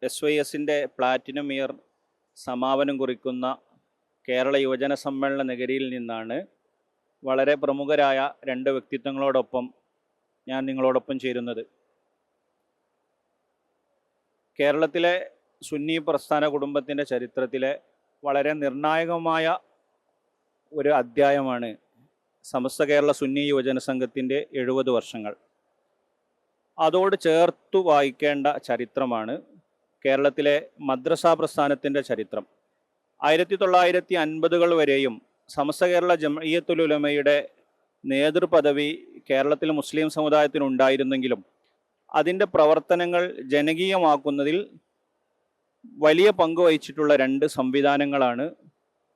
SYSൻ്റെ platinum year സമാപനം കുറിക്കുന്ന കേരള യുവജന സമ്മേളന നഗരിയിൽ നിന്നാണ് വളരെ പ്രമുഖരായ രണ്ട് വ്യക്തിത്വങ്ങളോടൊപ്പം ഞാൻ നിങ്ങളോടൊപ്പം ചേരുന്നത്. കേരളത്തിലെ സുന്നി പ്രസ്ഥാന കുടുംബത്തിൻ്റെ ചരിത്രത്തിലെ വളരെ നിർണായകമായ ഒരു അധ്യായമാണ് സമസ്ത കേരള സുന്നി യുവജന സംഘത്തിൻ്റെ 70 വർഷങ്ങൾ. അതോട് ചേർത്തു വായിക്കേണ്ട ചരിത്രമാണ് കേരളത്തിലെ മദ്രസാ പ്രസ്ഥാനത്തിൻ്റെ ചരിത്രം. 1950 വരെയും സമസ്ത കേരള ജംഇയ്യത്തുൽ ഉലമയുടെ നേതൃപദവി കേരളത്തിലെ മുസ്ലിം സമുദായത്തിനുണ്ടായിരുന്നെങ്കിലും അതിൻ്റെ പ്രവർത്തനങ്ങൾ ജനകീയമാക്കുന്നതിൽ വലിയ പങ്ക് വഹിച്ചിട്ടുള്ള രണ്ട് സംവിധാനങ്ങളാണ്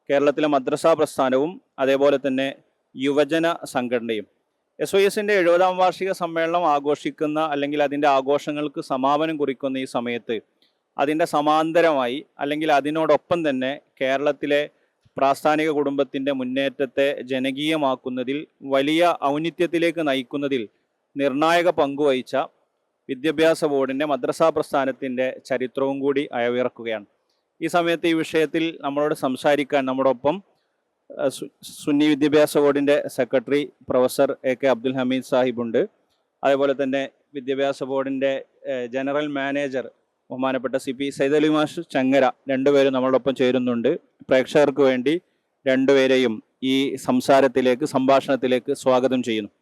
കേരളത്തിലെ മദ്രസാ പ്രസ്ഥാനവും അതേപോലെ തന്നെ യുവജന സംഘടനയും. SYSൻ്റെ 70-ാം വാർഷിക സമ്മേളനം ആഘോഷിക്കുന്ന അല്ലെങ്കിൽ അതിൻ്റെ ആഘോഷങ്ങൾക്ക് സമാപനം കുറിക്കുന്ന ഈ സമയത്ത് അതിൻ്റെ സമാന്തരമായി അല്ലെങ്കിൽ അതിനോടൊപ്പം തന്നെ കേരളത്തിലെ പ്രാസ്ഥാനിക കുടുംബത്തിൻ്റെ മുന്നേറ്റത്തെ ജനകീയമാക്കുന്നതിൽ വലിയ ഔന്നിത്യത്തിലേക്ക് നയിക്കുന്നതിൽ നിർണായക പങ്കുവഹിച്ച വിദ്യാഭ്യാസ ബോർഡിൻ്റെ മദ്രസാ പ്രസ്ഥാനത്തിൻ്റെ ചരിത്രവും കൂടി അയവിറക്കുകയാണ്. ഈ സമയത്ത് ഈ വിഷയത്തിൽ നമ്മളോട് സംസാരിക്കാൻ നമ്മോടൊപ്പം സുന്നി വിദ്യാഭ്യാസ ബോർഡിൻ്റെ secretary professor AK Abdul Hameed സാഹിബുണ്ട്. അതേപോലെ തന്നെ വിദ്യാഭ്യാസ ബോർഡിൻ്റെ ജനറൽ മാനേജർ ബഹുമാനപ്പെട്ട CP സൈദ് അലി മാഷ് ചങ്ങര രണ്ടുപേരും നമ്മളോടൊപ്പം ചേരുന്നുണ്ട്. പ്രേക്ഷകർക്ക് വേണ്ടി രണ്ടുപേരെയും ഈ സംഭാഷണത്തിലേക്ക് സ്വാഗതം ചെയ്യുന്നു.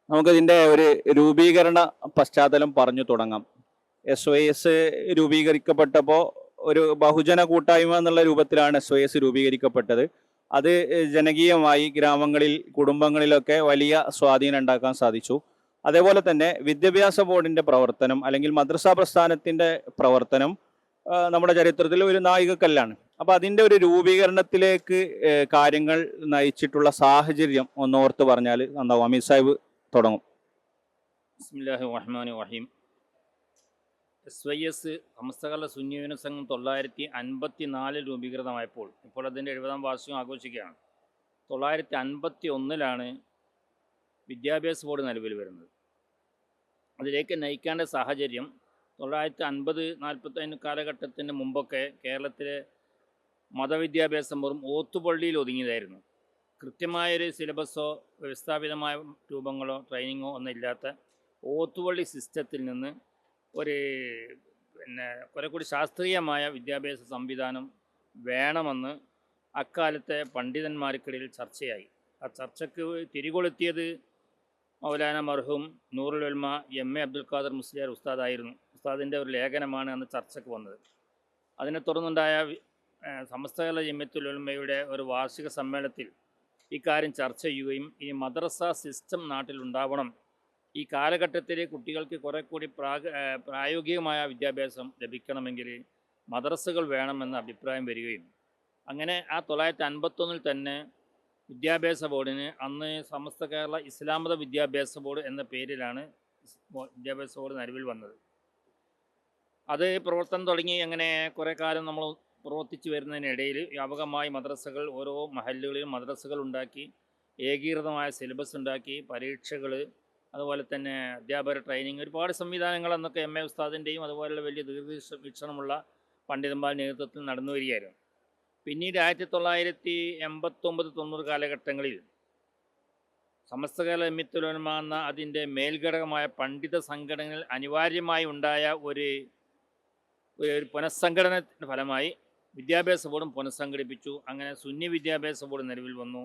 നമുക്കതിൻ്റെ ഒരു രൂപീകരണ പശ്ചാത്തലം പറഞ്ഞു തുടങ്ങാം. SYS രൂപീകരിക്കപ്പെട്ടപ്പോൾ ഒരു ബഹുജന കൂട്ടായ്മ എന്നുള്ള രൂപത്തിലാണ് SYS രൂപീകരിക്കപ്പെട്ടത്. അത് ജനകീയമായി ഗ്രാമങ്ങളിൽ കുടുംബങ്ങളിലൊക്കെ വലിയ സ്വാധീനം ഉണ്ടാക്കാൻ സാധിച്ചു. അതേപോലെ തന്നെ വിദ്യാഭ്യാസ ബോർഡിൻ്റെ പ്രവർത്തനം അല്ലെങ്കിൽ മദ്രസാ പ്രസ്ഥാനത്തിൻ്റെ പ്രവർത്തനം നമ്മുടെ ചരിത്രത്തിൽ ഒരു നാഴികക്കല്ലാണ്. അപ്പോൾ അതിൻ്റെ ഒരു രൂപീകരണത്തിലേക്ക് കാര്യങ്ങൾ നയിച്ചിട്ടുള്ള സാഹചര്യം ഒന്നോർത്ത് പറഞ്ഞാൽ നന്നാവും. അമീർ സാഹിബ് തുടങ്ങും. ബിസ്മില്ലാഹിർ റഹ്മാനിർ റഹീം. SYS സമസ്ത കേരള സുന്നി യുവജന സംഘം 1954 രൂപീകൃതമായപ്പോൾ ഇപ്പോൾ അതിൻ്റെ 70-ാം വാർഷികം ആഘോഷിക്കുകയാണ്. 1951 വിദ്യാഭ്യാസ ബോർഡ് നിലവിൽ വരുന്നത്. അതിലേക്ക് നയിക്കേണ്ട സാഹചര്യം 1950-45 കാലഘട്ടത്തിന് മുമ്പൊക്കെ കേരളത്തിലെ മതവിദ്യാഭ്യാസം വെറും ഓത്തുപള്ളിയിൽ ഒതുങ്ങിയതായിരുന്നു. കൃത്യമായൊരു സിലബസോ വ്യവസ്ഥാപിതമായ രൂപങ്ങളോ ട്രെയിനിങ്ങോ ഒന്നും ഇല്ലാത്ത ഓത്തുപള്ളി സിസ്റ്റത്തിൽ നിന്ന് കുറെ കൂടി ശാസ്ത്രീയമായ വിദ്യാഭ്യാസ സംവിധാനം വേണമെന്ന് അക്കാലത്തെ പണ്ഡിതന്മാർക്കിടയിൽ ചർച്ചയായി. ആ ചർച്ചയ്ക്ക് തിരികൊളുത്തിയത് മൗലാന മർഹൂം നൂറുൽ ഉലമ MA അബ്ദുൽ ഖാദർ മുസ്ലിയാർ ഉസ്താദായിരുന്നു. ഉസ്താദിൻ്റെ ഒരു ലേഖനമാണ് അന്ന് ചർച്ചയ്ക്ക് വന്നത്. അതിനെ തുടർന്നുണ്ടായ സമസ്ത കേരള ജംഇയ്യത്തുൽ ഉലമയുടെ ഒരു വാർഷിക സമ്മേളനത്തിൽ ഇക്കാര്യം ചർച്ച ചെയ്യുകയും ഇനി മദ്രസ സിസ്റ്റം നാട്ടിലുണ്ടാവണം, ഈ കാലഘട്ടത്തിലെ കുട്ടികൾക്ക് കുറെ കൂടി പ്രായോഗികമായ വിദ്യാഭ്യാസം ലഭിക്കണമെങ്കിൽ മദ്രസകൾ വേണമെന്ന അഭിപ്രായം വരികയും അങ്ങനെ ആ 1951 തന്നെ വിദ്യാഭ്യാസ ബോർഡിന് അന്ന് സമസ്ത കേരള ഇസ്ലാം മത വിദ്യാഭ്യാസ ബോർഡ് എന്ന പേരിലാണ് വിദ്യാഭ്യാസ ബോർഡ് നിലവിൽ വന്നത്. അത് പ്രവർത്തനം തുടങ്ങി അങ്ങനെ കുറേ കാലം നമ്മൾ പ്രവർത്തിച്ചു വരുന്നതിനിടയിൽ വ്യാപകമായി മദ്രസകൾ ഓരോ മഹല്ലുകളിലും മദ്രസകൾ ഉണ്ടാക്കി, ഏകീകൃതമായ സിലബസ് ഉണ്ടാക്കി, പരീക്ഷകൾ, അതുപോലെ തന്നെ അധ്യാപക ട്രെയിനിങ്, ഒരുപാട് സംവിധാനങ്ങൾ അന്നൊക്കെ MA ഉസ്താദിൻ്റെയും അതുപോലെയുള്ള വലിയ ദീർഘവീക്ഷണമുള്ള പണ്ഡിതന്മാരുടെ നേതൃത്വത്തിൽ നടന്നു വരികയായിരുന്നു. പിന്നീട് 1989-90 കാലഘട്ടങ്ങളിൽ സമസ്ത കേരള ജംഇയ്യത്തുൽ ഉലമ എന്ന അതിൻ്റെ മേൽഘടകമായ പണ്ഡിത സംഘടനകൾ അനിവാര്യമായി ഉണ്ടായ ഒരു പുനഃസംഘടനയുടെ ഫലമായി വിദ്യാഭ്യാസ ബോർഡും പുനഃസംഘടിപ്പിച്ചു. അങ്ങനെ സുന്നി വിദ്യാഭ്യാസ ബോർഡ് നിലവിൽ വന്നു,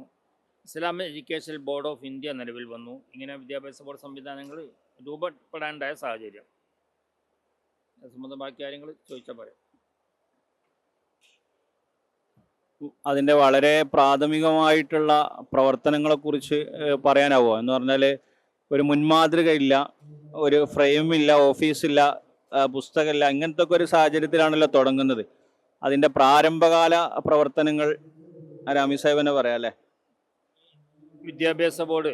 Islamic education board of India നിലവിൽ വന്നു. ഇങ്ങനെ വിദ്യാഭ്യാസ ബോർഡ് സംവിധാനങ്ങൾ രൂപപ്പെടാനുണ്ടായ സാഹചര്യം സംബന്ധ ബാക്കി കാര്യങ്ങൾ ചോദിച്ചാൽ പറയാം. അതിൻ്റെ വളരെ പ്രാഥമികമായിട്ടുള്ള പ്രവർത്തനങ്ങളെക്കുറിച്ച് പറയാനാവോ? എന്ന് പറഞ്ഞാൽ ഒരു മുൻമാതൃകയില്ല, ഒരു ഫ്രെയിമില്ല, ഓഫീസില്ല, പുസ്തകമില്ല, ഇങ്ങനത്തെ ഒക്കെ ഒരു സാഹചര്യത്തിലാണല്ലോ തുടങ്ങുന്നത്. അതിൻ്റെ പ്രാരംഭകാല പ്രവർത്തനങ്ങൾ അമീർ സാഹിബിനെ പറയാം അല്ലേ? വിദ്യാഭ്യാസ ബോർഡ്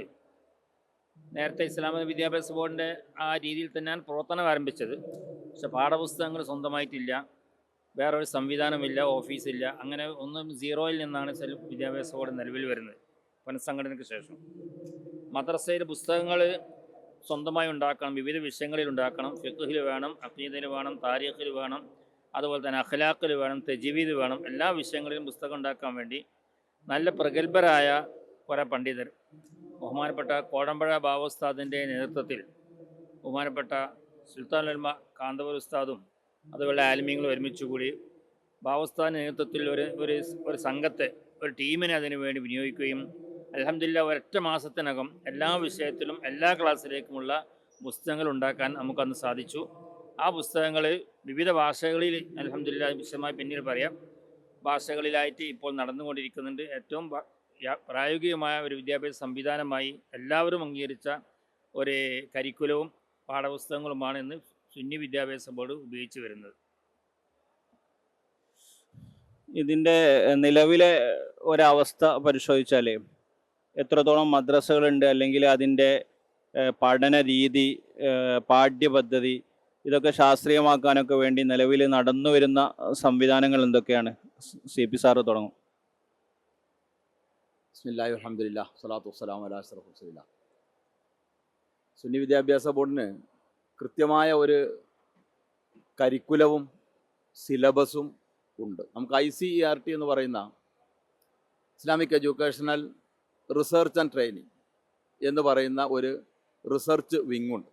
നേരത്തെ ഇസ്ലാമിക വിദ്യാഭ്യാസ ബോർഡിൻ്റെ ആ രീതിയിൽ തന്നെയാണ് പ്രവർത്തനം ആരംഭിച്ചത്. പക്ഷെ പാഠപുസ്തകങ്ങൾ സ്വന്തമായിട്ടില്ല, വേറൊരു സംവിധാനമില്ല, ഓഫീസില്ല. അങ്ങനെ ഒന്നും സീറോയിൽ നിന്നാണ് വിദ്യാഭ്യാസ ബോർഡ് നിലവിൽ വരുന്നത് പുനഃസംഘടനയ്ക്ക് ശേഷം. മദ്രസയിലെ പുസ്തകങ്ങൾ സ്വന്തമായി ഉണ്ടാക്കണം, വിവിധ വിഷയങ്ങളിൽ ഉണ്ടാക്കണം. ഫിഖ്ഹിൽ വേണം, അഖീദയിൽ വേണം, താരീഖിൽ വേണം, അതുപോലെ തന്നെ അഖ്ലാഖിൽ വേണം, തജ്വീദ് വേണം. എല്ലാ വിഷയങ്ങളിലും പുസ്തകം ഉണ്ടാക്കാൻ വേണ്ടി നല്ല പ്രഗത്ഭരായ കുറേ പണ്ഡിതർ, ബഹുമാനപ്പെട്ട കോടമ്പഴ ബാവോസ്താദിൻ്റെ നേതൃത്വത്തിൽ ബഹുമാനപ്പെട്ട സുൽത്താൻ ഉലമ കാന്തപുര ഉസ്താദും അതുപോലെ ആലിമീങ്ങളും ഒരുമിച്ച് കൂടി ബാവോസ്താദിൻ്റെ നേതൃത്വത്തിൽ ഒരു സംഘത്തെ, ഒരു ടീമിനെ അതിനു വേണ്ടി വിനിയോഗിക്കുകയും അൽഹംദുലില്ലാഹ് ഒരൊറ്റ മാസത്തിനകം എല്ലാ വിഷയത്തിലും എല്ലാ ക്ലാസ്സിലേക്കുമുള്ള പുസ്തകങ്ങൾ ഉണ്ടാക്കാൻ നമുക്കന്ന് സാധിച്ചു. ആ പുസ്തകങ്ങൾ വിവിധ ഭാഷകളിൽ അൽഹംദുലില്ലാഹ് വിശദമായി പിന്നീട് പറയാം, ഭാഷകളിലായിട്ട് ഇപ്പോൾ നടന്നുകൊണ്ടിരിക്കുന്നുണ്ട്. ഏറ്റവും പ്രായോഗികമായ ഒരു വിദ്യാഭ്യാസ സംവിധാനമായി എല്ലാവരും അംഗീകരിച്ച ഒരു കരിക്കുലവും പാഠപുസ്തകങ്ങളുമാണ് ഇന്ന് സുന്നി വിദ്യാഭ്യാസ ബോർഡ് ഉപയോഗിച്ച് വരുന്നത്. ഇതിൻ്റെ നിലവിലെ ഒരവസ്ഥ പരിശോധിച്ചാൽ എത്രത്തോളം മദ്രസകളുണ്ട്, അല്ലെങ്കിൽ അതിൻ്റെ പഠന രീതി, പാഠ്യപദ്ധതി, ഇതൊക്കെ ശാസ്ത്രീയമാക്കാനൊക്കെ വേണ്ടി നിലവിൽ നടന്നു വരുന്ന സംവിധാനങ്ങൾ എന്തൊക്കെയാണ്? CP സാറ് തുടങ്ങും. ബിസ്മില്ലാഹി അൽഹംദുലില്ലാഹ് സ്വലാത്തു വസ്സലാമു അലാ അഷ്റഫിൽ റസൂലില്ലാഹ്. സുന്നി വിദ്യാഭ്യാസ ബോർഡിന് കൃത്യമായ ഒരു കരിക്കുലവും സിലബസും ഉണ്ട്. നമുക്ക് ICERT എന്ന് പറയുന്ന Islamic educational research and training എന്ന് പറയുന്ന ഒരു റിസർച്ച് വിങ്ങുണ്ട്.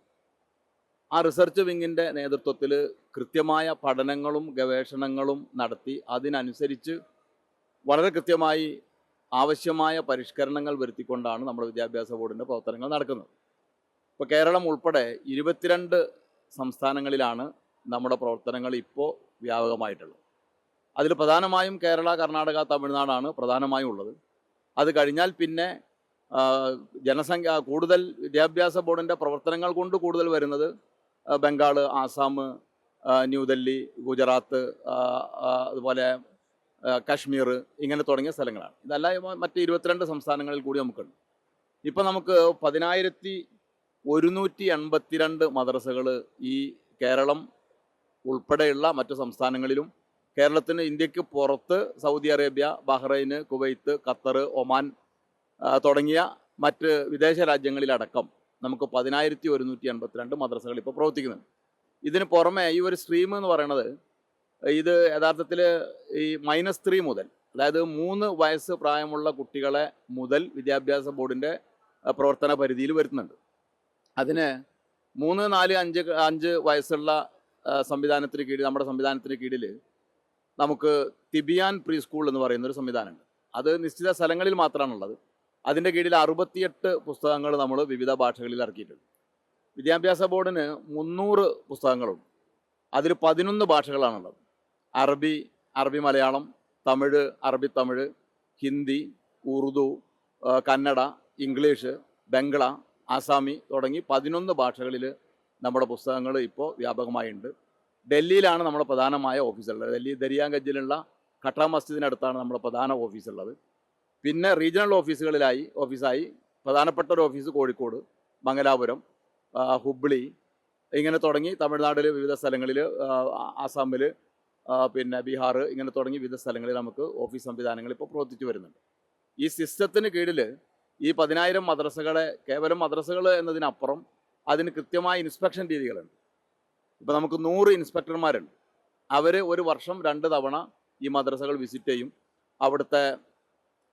ആ റിസർച്ച് വിങ്ങിൻ്റെ നേതൃത്വത്തിൽ കൃത്യമായ പഠനങ്ങളും ഗവേഷണങ്ങളും നടത്തി അതിനനുസരിച്ച് വളരെ കൃത്യമായി ആവശ്യമായ പരിഷ്കരണങ്ങൾ വരുത്തിക്കൊണ്ടാണ് നമ്മുടെ വിദ്യാഭ്യാസ ബോർഡിൻ്റെ പ്രവർത്തനങ്ങൾ നടക്കുന്നത്. ഇപ്പോൾ കേരളം ഉൾപ്പെടെ 22 സംസ്ഥാനങ്ങളിലാണ് നമ്മുടെ പ്രവർത്തനങ്ങൾ ഇപ്പോൾ വ്യാപകമായിട്ടുള്ളത്. അതിൽ പ്രധാനമായും കേരള, കർണാടക, തമിഴ്നാടാണ് പ്രധാനമായും ഉള്ളത്. അത് കഴിഞ്ഞാൽ പിന്നെ ജനസംഖ്യ കൂടുതൽ വിദ്യാഭ്യാസ ബോർഡിൻ്റെ പ്രവർത്തനങ്ങൾ കൊണ്ട് കൂടുതൽ വരുന്നത് ബംഗാൾ, ആസാം, ന്യൂഡൽഹി, ഗുജറാത്ത്, അതുപോലെ കാശ്മീർ, ഇങ്ങനെ തുടങ്ങിയ സ്ഥലങ്ങളാണ്. ഇതല്ല മറ്റ് 22 സംസ്ഥാനങ്ങളിൽ കൂടി നമുക്കുണ്ട്. ഇപ്പം നമുക്ക് 10,182 മദ്രസകൾ ഈ കേരളം ഉൾപ്പെടെയുള്ള മറ്റു സംസ്ഥാനങ്ങളിലും കേരളത്തിന് ഇന്ത്യക്ക് പുറത്ത് Saudi Arabia, Bahrain, Kuwait, Qatar, Oman തുടങ്ങിയ മറ്റ് വിദേശ രാജ്യങ്ങളിലടക്കം നമുക്ക് 10,182 മദ്രസകൾ ഇപ്പോൾ പ്രവർത്തിക്കുന്നുണ്ട്. ഇതിന് പുറമെ ഈ ഒരു സ്ട്രീം എന്ന് പറയുന്നത് ഇത് യഥാർത്ഥത്തിൽ ഈ -3 മുതൽ, അതായത് 3 വയസ്സ് പ്രായമുള്ള കുട്ടികളെ മുതൽ വിദ്യാഭ്യാസ ബോർഡിൻ്റെ പ്രവർത്തന പരിധിയിൽ വരുത്തുന്നുണ്ട്. അതിന് 3, 4, 5 വയസ്സുള്ള സംവിധാനത്തിന് കീഴിൽ, നമ്മുടെ സംവിധാനത്തിന് കീഴിൽ നമുക്ക് തിബിയാൻ പ്രീ സ്കൂൾ എന്ന് പറയുന്നൊരു സംവിധാനമുണ്ട്. അത് നിശ്ചിത സ്ഥലങ്ങളിൽ മാത്രമാണുള്ളത്. അതിൻ്റെ കീഴിൽ 68 പുസ്തകങ്ങൾ നമ്മൾ വിവിധ ഭാഷകളിൽ ഇറക്കിയിട്ടുണ്ട്. വിദ്യാഭ്യാസ ബോർഡിന് 300 പുസ്തകങ്ങളുണ്ട്. അതിൽ 11 ഭാഷകളാണുള്ളത്. അറബി മലയാളം, തമിഴ്, അറബി തമിഴ്, ഹിന്ദി, ഉറുദു, കന്നഡ, ഇംഗ്ലീഷ്, ബംഗ്ല, ആസാമി തുടങ്ങി 11 ഭാഷകളിൽ നമ്മുടെ പുസ്തകങ്ങൾ ഇപ്പോൾ വ്യാപകമായുണ്ട്. ഡൽഹിയിലാണ് നമ്മുടെ പ്രധാനമായ ഓഫീസുള്ളത്. ഡൽഹി ദരിയാഗഞ്ചിലുള്ള ഖട്ട മസ്ജിദിനടുത്താണ് നമ്മുടെ പ്രധാന ഓഫീസുള്ളത്. പിന്നെ റീജിയണൽ ഓഫീസായി പ്രധാനപ്പെട്ട ഒരു ഓഫീസ് കോഴിക്കോട്, മംഗലാപുരം, ഹുബ്ലി, ഇങ്ങനെ തുടങ്ങി തമിഴ്നാട്ടിൽ വിവിധ സ്ഥലങ്ങളിൽ, ആസാമിൽ, പിന്നെ ബീഹാർ, ഇങ്ങനെ തുടങ്ങി വിവിധ സ്ഥലങ്ങളിൽ നമുക്ക് ഓഫീസ് സംവിധാനങ്ങൾ ഇപ്പോൾ പ്രവർത്തിച്ചു വരുന്നുണ്ട്. ഈ സിസ്റ്റത്തിന് കീഴിൽ ഈ 10,000 മദ്രസകളെ, കേവലം മദ്രസകൾ എന്നതിനപ്പുറം അതിന് കൃത്യമായ ഇൻസ്പെക്ഷൻ രീതികളുണ്ട്. ഇപ്പോൾ നമുക്ക് 100 ഇൻസ്പെക്ടർമാരുണ്ട്. അവർ ഒരു വർഷം 2 തവണ ഈ മദ്രസകൾ വിസിറ്റ് ചെയ്യും.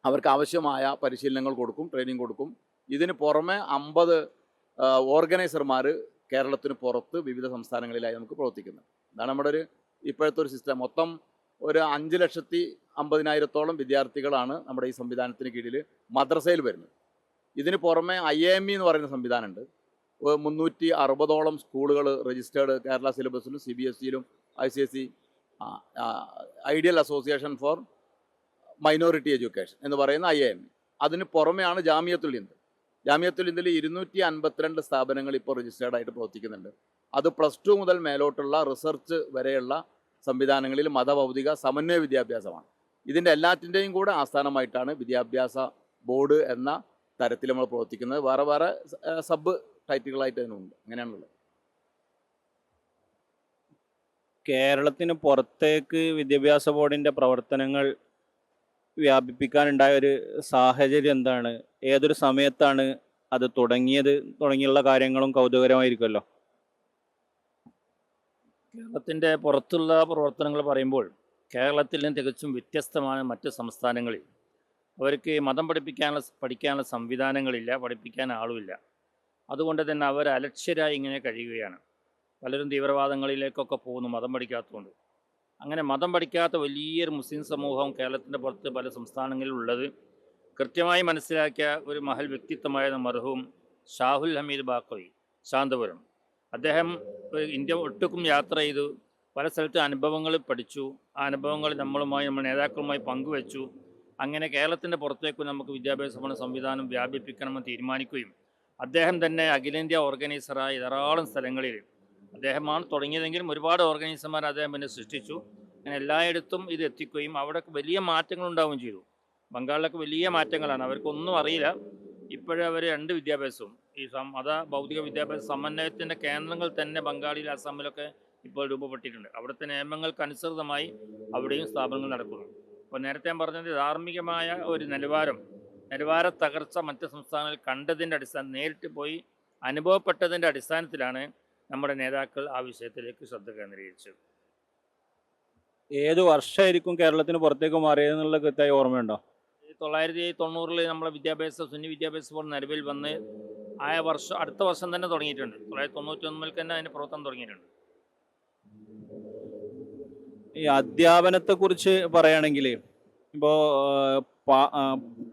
അവർക്ക് ആവശ്യമായ പരിശീലനങ്ങൾ കൊടുക്കും, ട്രെയിനിങ് കൊടുക്കും. ഇതിന് പുറമെ 50 ഓർഗനൈസർമാർ കേരളത്തിന് പുറത്ത് വിവിധ സംസ്ഥാനങ്ങളിലായി നമുക്ക് പ്രവർത്തിക്കുന്നത്. ഇതാണ് നമ്മുടെ ഇപ്പോഴത്തെ ഒരു സിസ്റ്റം. മൊത്തം ഒരു 5,50,000 വിദ്യാർത്ഥികളാണ് നമ്മുടെ ഈ സംവിധാനത്തിന് കീഴിൽ മദ്രസയിൽ വരുന്നത്. ഇതിന് പുറമെ IAME എന്ന് പറയുന്ന സംവിധാനമുണ്ട്. 360 സ്കൂളുകൾ രജിസ്റ്റേർഡ് കേരള സിലബസിലും CBSEയിലും ICSE, ideal association for minority education എന്ന് പറയുന്ന IAME. അതിന് പുറമെയാണ് ജാമിയത്തുൽ ഹിന്ദ്. ജാമിയത്തുൽ ഹിന്ദിൽ 252 സ്ഥാപനങ്ങൾ ഇപ്പോൾ രജിസ്റ്റേർഡായിട്ട് പ്രവർത്തിക്കുന്നുണ്ട്. അത് +2 മുതൽ മേലോട്ടുള്ള റിസർച്ച് വരെയുള്ള സംവിധാനങ്ങളിൽ മതഭൗതിക സമന്വയ വിദ്യാഭ്യാസമാണ്. ഇതിൻ്റെ എല്ലാറ്റിൻ്റെയും കൂടെ ആസ്ഥാനമായിട്ടാണ് വിദ്യാഭ്യാസ ബോർഡ് എന്ന തരത്തിൽ നമ്മൾ പ്രവർത്തിക്കുന്നത്. വേറെ വേറെ സബ് ടൈറ്റുകളായിട്ട് അതിനുണ്ട്. അങ്ങനെയാണുള്ളത്. കേരളത്തിന് പുറത്തേക്ക് വിദ്യാഭ്യാസ ബോർഡിൻ്റെ പ്രവർത്തനങ്ങൾ വ്യാപിപ്പിക്കാനുണ്ടായ ഒരു സാഹചര്യം എന്താണ്? ഏതൊരു സമയത്താണ് അത് തുടങ്ങിയുള്ള കാര്യങ്ങളും കൗതുകരമായിരിക്കുമല്ലോ. കേരളത്തിൻ്റെ പുറത്തുള്ള പ്രവർത്തനങ്ങൾ പറയുമ്പോൾ കേരളത്തിൽ നിന്ന് തികച്ചും വ്യത്യസ്തമാണ് മറ്റ് സംസ്ഥാനങ്ങളിൽ. അവർക്ക് മതം പഠിക്കാനുള്ള സംവിധാനങ്ങളില്ല, പഠിപ്പിക്കാൻ ആളുമില്ല. അതുകൊണ്ട് തന്നെ അവർ അലക്ഷ്യരായി ഇങ്ങനെ കഴിയുകയാണ്. പലരും തീവ്രവാദങ്ങളിലേക്കൊക്കെ പോകുന്നു മതം പഠിക്കാത്തതുകൊണ്ട്. അങ്ങനെ മതം പഠിക്കാത്ത വലിയൊരു മുസ്ലിം സമൂഹം കേരളത്തിൻ്റെ പുറത്ത് പല സംസ്ഥാനങ്ങളിലും ഉള്ളത് കൃത്യമായി മനസ്സിലാക്കിയ ഒരു മഹൽ വ്യക്തിത്വമായ മർഹൂം ഷാഹുൽ ഹമീദ് ബാക്കവി ശാന്തപുരം. അദ്ദേഹം ഇന്ത്യ ഒട്ടുക്കും യാത്ര ചെയ്തു, പല സ്ഥലത്ത് അനുഭവങ്ങൾ പഠിച്ചു. ആ അനുഭവങ്ങൾ നമ്മൾ നേതാക്കളുമായി പങ്കുവെച്ചു. അങ്ങനെ കേരളത്തിൻ്റെ പുറത്തേക്ക് നമുക്ക് വിദ്യാഭ്യാസ സംവിധാനം വ്യാപിപ്പിക്കണമെന്ന് തീരുമാനിക്കുകയും അദ്ദേഹം തന്നെ അഖിലേന്ത്യാ ഓർഗനൈസറായി ധാരാളം സ്ഥലങ്ങളിൽ അദ്ദേഹമാണ് തുടങ്ങിയതെങ്കിലും ഒരുപാട് ഓർഗനൈസർമാർ അദ്ദേഹം പിന്നെ സൃഷ്ടിച്ചു. അങ്ങനെ എല്ലായിടത്തും ഇത് എത്തിക്കുകയും അവിടെ വലിയ മാറ്റങ്ങൾ ഉണ്ടാവുകയും ചെയ്തു. ബംഗാളിലൊക്കെ വലിയ മാറ്റങ്ങളാണ്, അവർക്കൊന്നും അറിയില്ല. ഇപ്പോഴവർ 2 വിദ്യാഭ്യാസവും ഈ ഭൗതിക വിദ്യാഭ്യാസ സമന്വയത്തിൻ്റെ കേന്ദ്രങ്ങൾ തന്നെ ബംഗാളിൽ അസമിലൊക്കെ ഇപ്പോൾ രൂപപ്പെട്ടിട്ടുണ്ട്. അവിടുത്തെ നിയമങ്ങൾക്കനുസൃതമായി അവിടെയും സ്ഥാപനങ്ങൾ നടക്കുന്നു. അപ്പോൾ നേരത്തെ ഞാൻ പറഞ്ഞത് ധാർമ്മികമായ ഒരു നിലവാര തകർച്ച മറ്റ് സംസ്ഥാനങ്ങളിൽ കണ്ടതിൻ്റെ നേരിട്ട് പോയി അനുഭവപ്പെട്ടതിൻ്റെ അടിസ്ഥാനത്തിലാണ് നമ്മുടെ നേതാക്കൾ ആ വിഷയത്തിലേക്ക് ശ്രദ്ധ കേന്ദ്രീകരിച്ചത്. ഏത് വർഷമായിരിക്കും കേരളത്തിന് പുറത്തേക്ക് മാറിയതെന്നുള്ള കൃത്യമായി ഓർമ്മയുണ്ടോ? 1990 നമ്മളെ സുന്നി വിദ്യാഭ്യാസ ബോർഡ് നിലവിൽ വന്ന് അടുത്ത വർഷം തന്നെ തുടങ്ങിയിട്ടുണ്ട്. 1991 തന്നെ അതിൻ്റെ പ്രവർത്തനം തുടങ്ങിയിട്ടുണ്ട്. ഈ അധ്യാപനത്തെക്കുറിച്ച് പറയുകയാണെങ്കിൽ ഇപ്പോൾ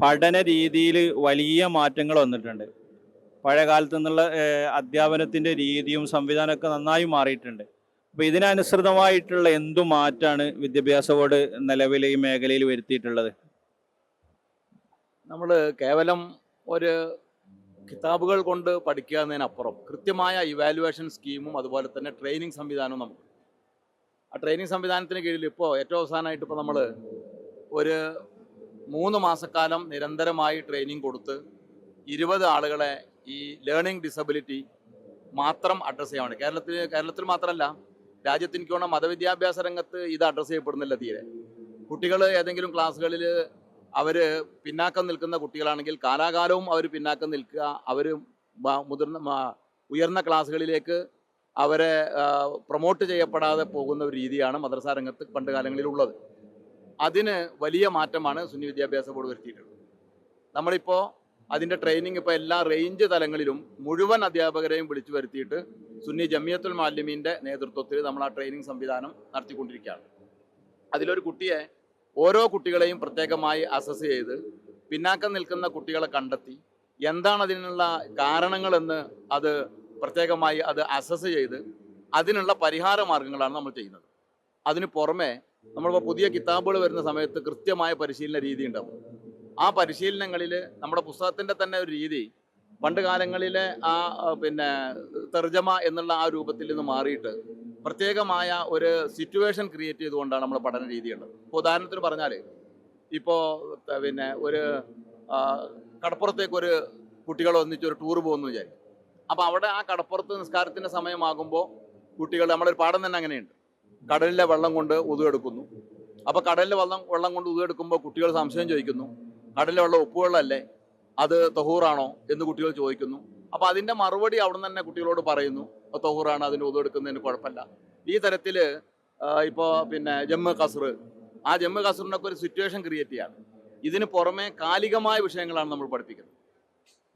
പഠന രീതിയിൽ വലിയ മാറ്റങ്ങൾ വന്നിട്ടുണ്ട്. പഴയ കാലത്തു നിന്നുള്ള അധ്യാപനത്തിൻ്റെ രീതിയും സംവിധാനമൊക്കെ നന്നായി മാറിയിട്ടുണ്ട്. അപ്പോൾ ഇതിനനുസൃതമായിട്ടുള്ള എന്തു മാറ്റാണ് വിദ്യാഭ്യാസ ബോർഡ് നിലവിൽ ഈ മേഖലയിൽ വരുത്തിയിട്ടുള്ളത്? നമ്മൾ കേവലം ഒരു കിതാബുകൾ കൊണ്ട് പഠിക്കുക എന്നതിനപ്പുറം കൃത്യമായ ഇവാലുവേഷൻ സ്കീമും അതുപോലെ തന്നെ ട്രെയിനിങ് സംവിധാനവും നമുക്ക്. ആ ട്രെയിനിങ് സംവിധാനത്തിന് കീഴിൽ ഇപ്പോൾ ഏറ്റവും അവസാനമായിട്ട് ഇപ്പോൾ നമ്മൾ ഒരു 3 മാസക്കാലം നിരന്തരമായി ട്രെയിനിങ് കൊടുത്ത് 20 ആളുകളെ ഈ ലേണിംഗ് ഡിസബിലിറ്റി മാത്രം അഡ്രസ്സ് ചെയ്യാൻ വേണ്ടി കേരളത്തിൽ മാത്രമല്ല രാജ്യത്ത് എനിക്ക് തോന്നുന്ന മതവിദ്യാഭ്യാസ രംഗത്ത് ഇത് അഡ്രസ്സ് ചെയ്യപ്പെടുന്നില്ല തീരെ. കുട്ടികൾ ഏതെങ്കിലും ക്ലാസ്സുകളിൽ അവർ പിന്നാക്കം നിൽക്കുന്ന കുട്ടികളാണെങ്കിൽ കാലാകാലവും അവർ പിന്നാക്കം നിൽക്കുക, അവർ ഉയർന്ന ക്ലാസ്സുകളിലേക്ക് അവരെ പ്രൊമോട്ട് ചെയ്യപ്പെടാതെ പോകുന്ന ഒരു രീതിയാണ് മദ്രസാ രംഗത്ത് പണ്ട് കാലങ്ങളിലുള്ളത്. അതിന് വലിയ മാറ്റമാണ് സുന്നി വിദ്യാഭ്യാസ ബോർഡ് വരുത്തിയിട്ടുള്ളത്. നമ്മളിപ്പോൾ അതിൻ്റെ ട്രെയിനിങ് ഇപ്പോൾ എല്ലാ റേഞ്ച് തലങ്ങളിലും മുഴുവൻ അധ്യാപകരെയും വിളിച്ചു വരുത്തിയിട്ട് സുന്നി ജമിയത്തുൽ മുഅല്ലിമീൻ്റെ നേതൃത്വത്തിൽ നമ്മൾ ആ ട്രെയിനിങ് സംവിധാനം നടത്തിക്കൊണ്ടിരിക്കുകയാണ്. അതിലൊരു കുട്ടിയെ ഓരോ കുട്ടികളെയും പ്രത്യേകമായി അസസ് ചെയ്ത് പിന്നാക്കം നിൽക്കുന്ന കുട്ടികളെ കണ്ടെത്തി എന്താണ് അതിനുള്ള കാരണങ്ങളെന്ന് അത് പ്രത്യേകമായി അത് അസസ് ചെയ്ത് അതിനുള്ള പരിഹാര മാർഗങ്ങളാണ് നമ്മൾ ചെയ്യുന്നത്. അതിന് പുറമെ നമ്മളിപ്പോൾ പുതിയ കിതാബുകൾ വരുന്ന സമയത്ത് കൃത്യമായ പരിശീലന രീതി ഉണ്ടാവും. ആ പരിശീലനങ്ങളിൽ നമ്മുടെ പുസ്തകത്തിൻ്റെ തന്നെ ഒരു രീതി പണ്ട് കാലങ്ങളിലെ ആ തർജമ എന്നുള്ള ആ രൂപത്തിൽ നിന്ന് മാറിയിട്ട് പ്രത്യേകമായ ഒരു സിറ്റുവേഷൻ ക്രിയേറ്റ് ചെയ്തുകൊണ്ടാണ് നമ്മുടെ പഠന രീതിയുള്ളത്. ഇപ്പോൾ ഉദാഹരണത്തിന് പറഞ്ഞാൽ ഇപ്പോൾ ഒരു കടപ്പുറത്തേക്കൊരു കുട്ടികൾ ഒന്നിച്ചൊരു ടൂർ പോകുന്നു വിചാരിക്കും. അപ്പോൾ അവിടെ ആ കടപ്പുറത്ത് നിസ്കാരത്തിൻ്റെ സമയമാകുമ്പോൾ കുട്ടികൾ നമ്മളൊരു പാഠം തന്നെ അങ്ങനെയുണ്ട്, കടലിലെ വെള്ളം കൊണ്ട് ഉതുവെടുക്കുന്നു. അപ്പോൾ കടലിലെ വെള്ളം കൊണ്ട് ഉതുവെടുക്കുമ്പോൾ കുട്ടികൾ സംശയം ചോദിക്കുന്നു, കടലിലെ വെള്ളം ഉപ്പുവെള്ളമല്ലേ, അത് തൊഹൂറാണോ എന്ന് കുട്ടികൾ ചോദിക്കുന്നു. അപ്പോൾ അതിൻ്റെ മറുപടി അവിടെ തന്നെ കുട്ടികളോട് പറയുന്നു, തൊഹൂറാണ്, അതിന് ഉതുവെടുക്കുന്നതിന് കുഴപ്പമില്ല. ഈ തരത്തിൽ ഇപ്പോൾ ജമ്മു കസർ, ആ ജമ്മു കസറിനൊക്കെ ഒരു സിറ്റുവേഷൻ ക്രിയേറ്റ് ചെയ്യാണ്. ഇതിന് പുറമെ കാലികമായ വിഷയങ്ങളാണ് നമ്മൾ പഠിപ്പിക്കുന്നത്.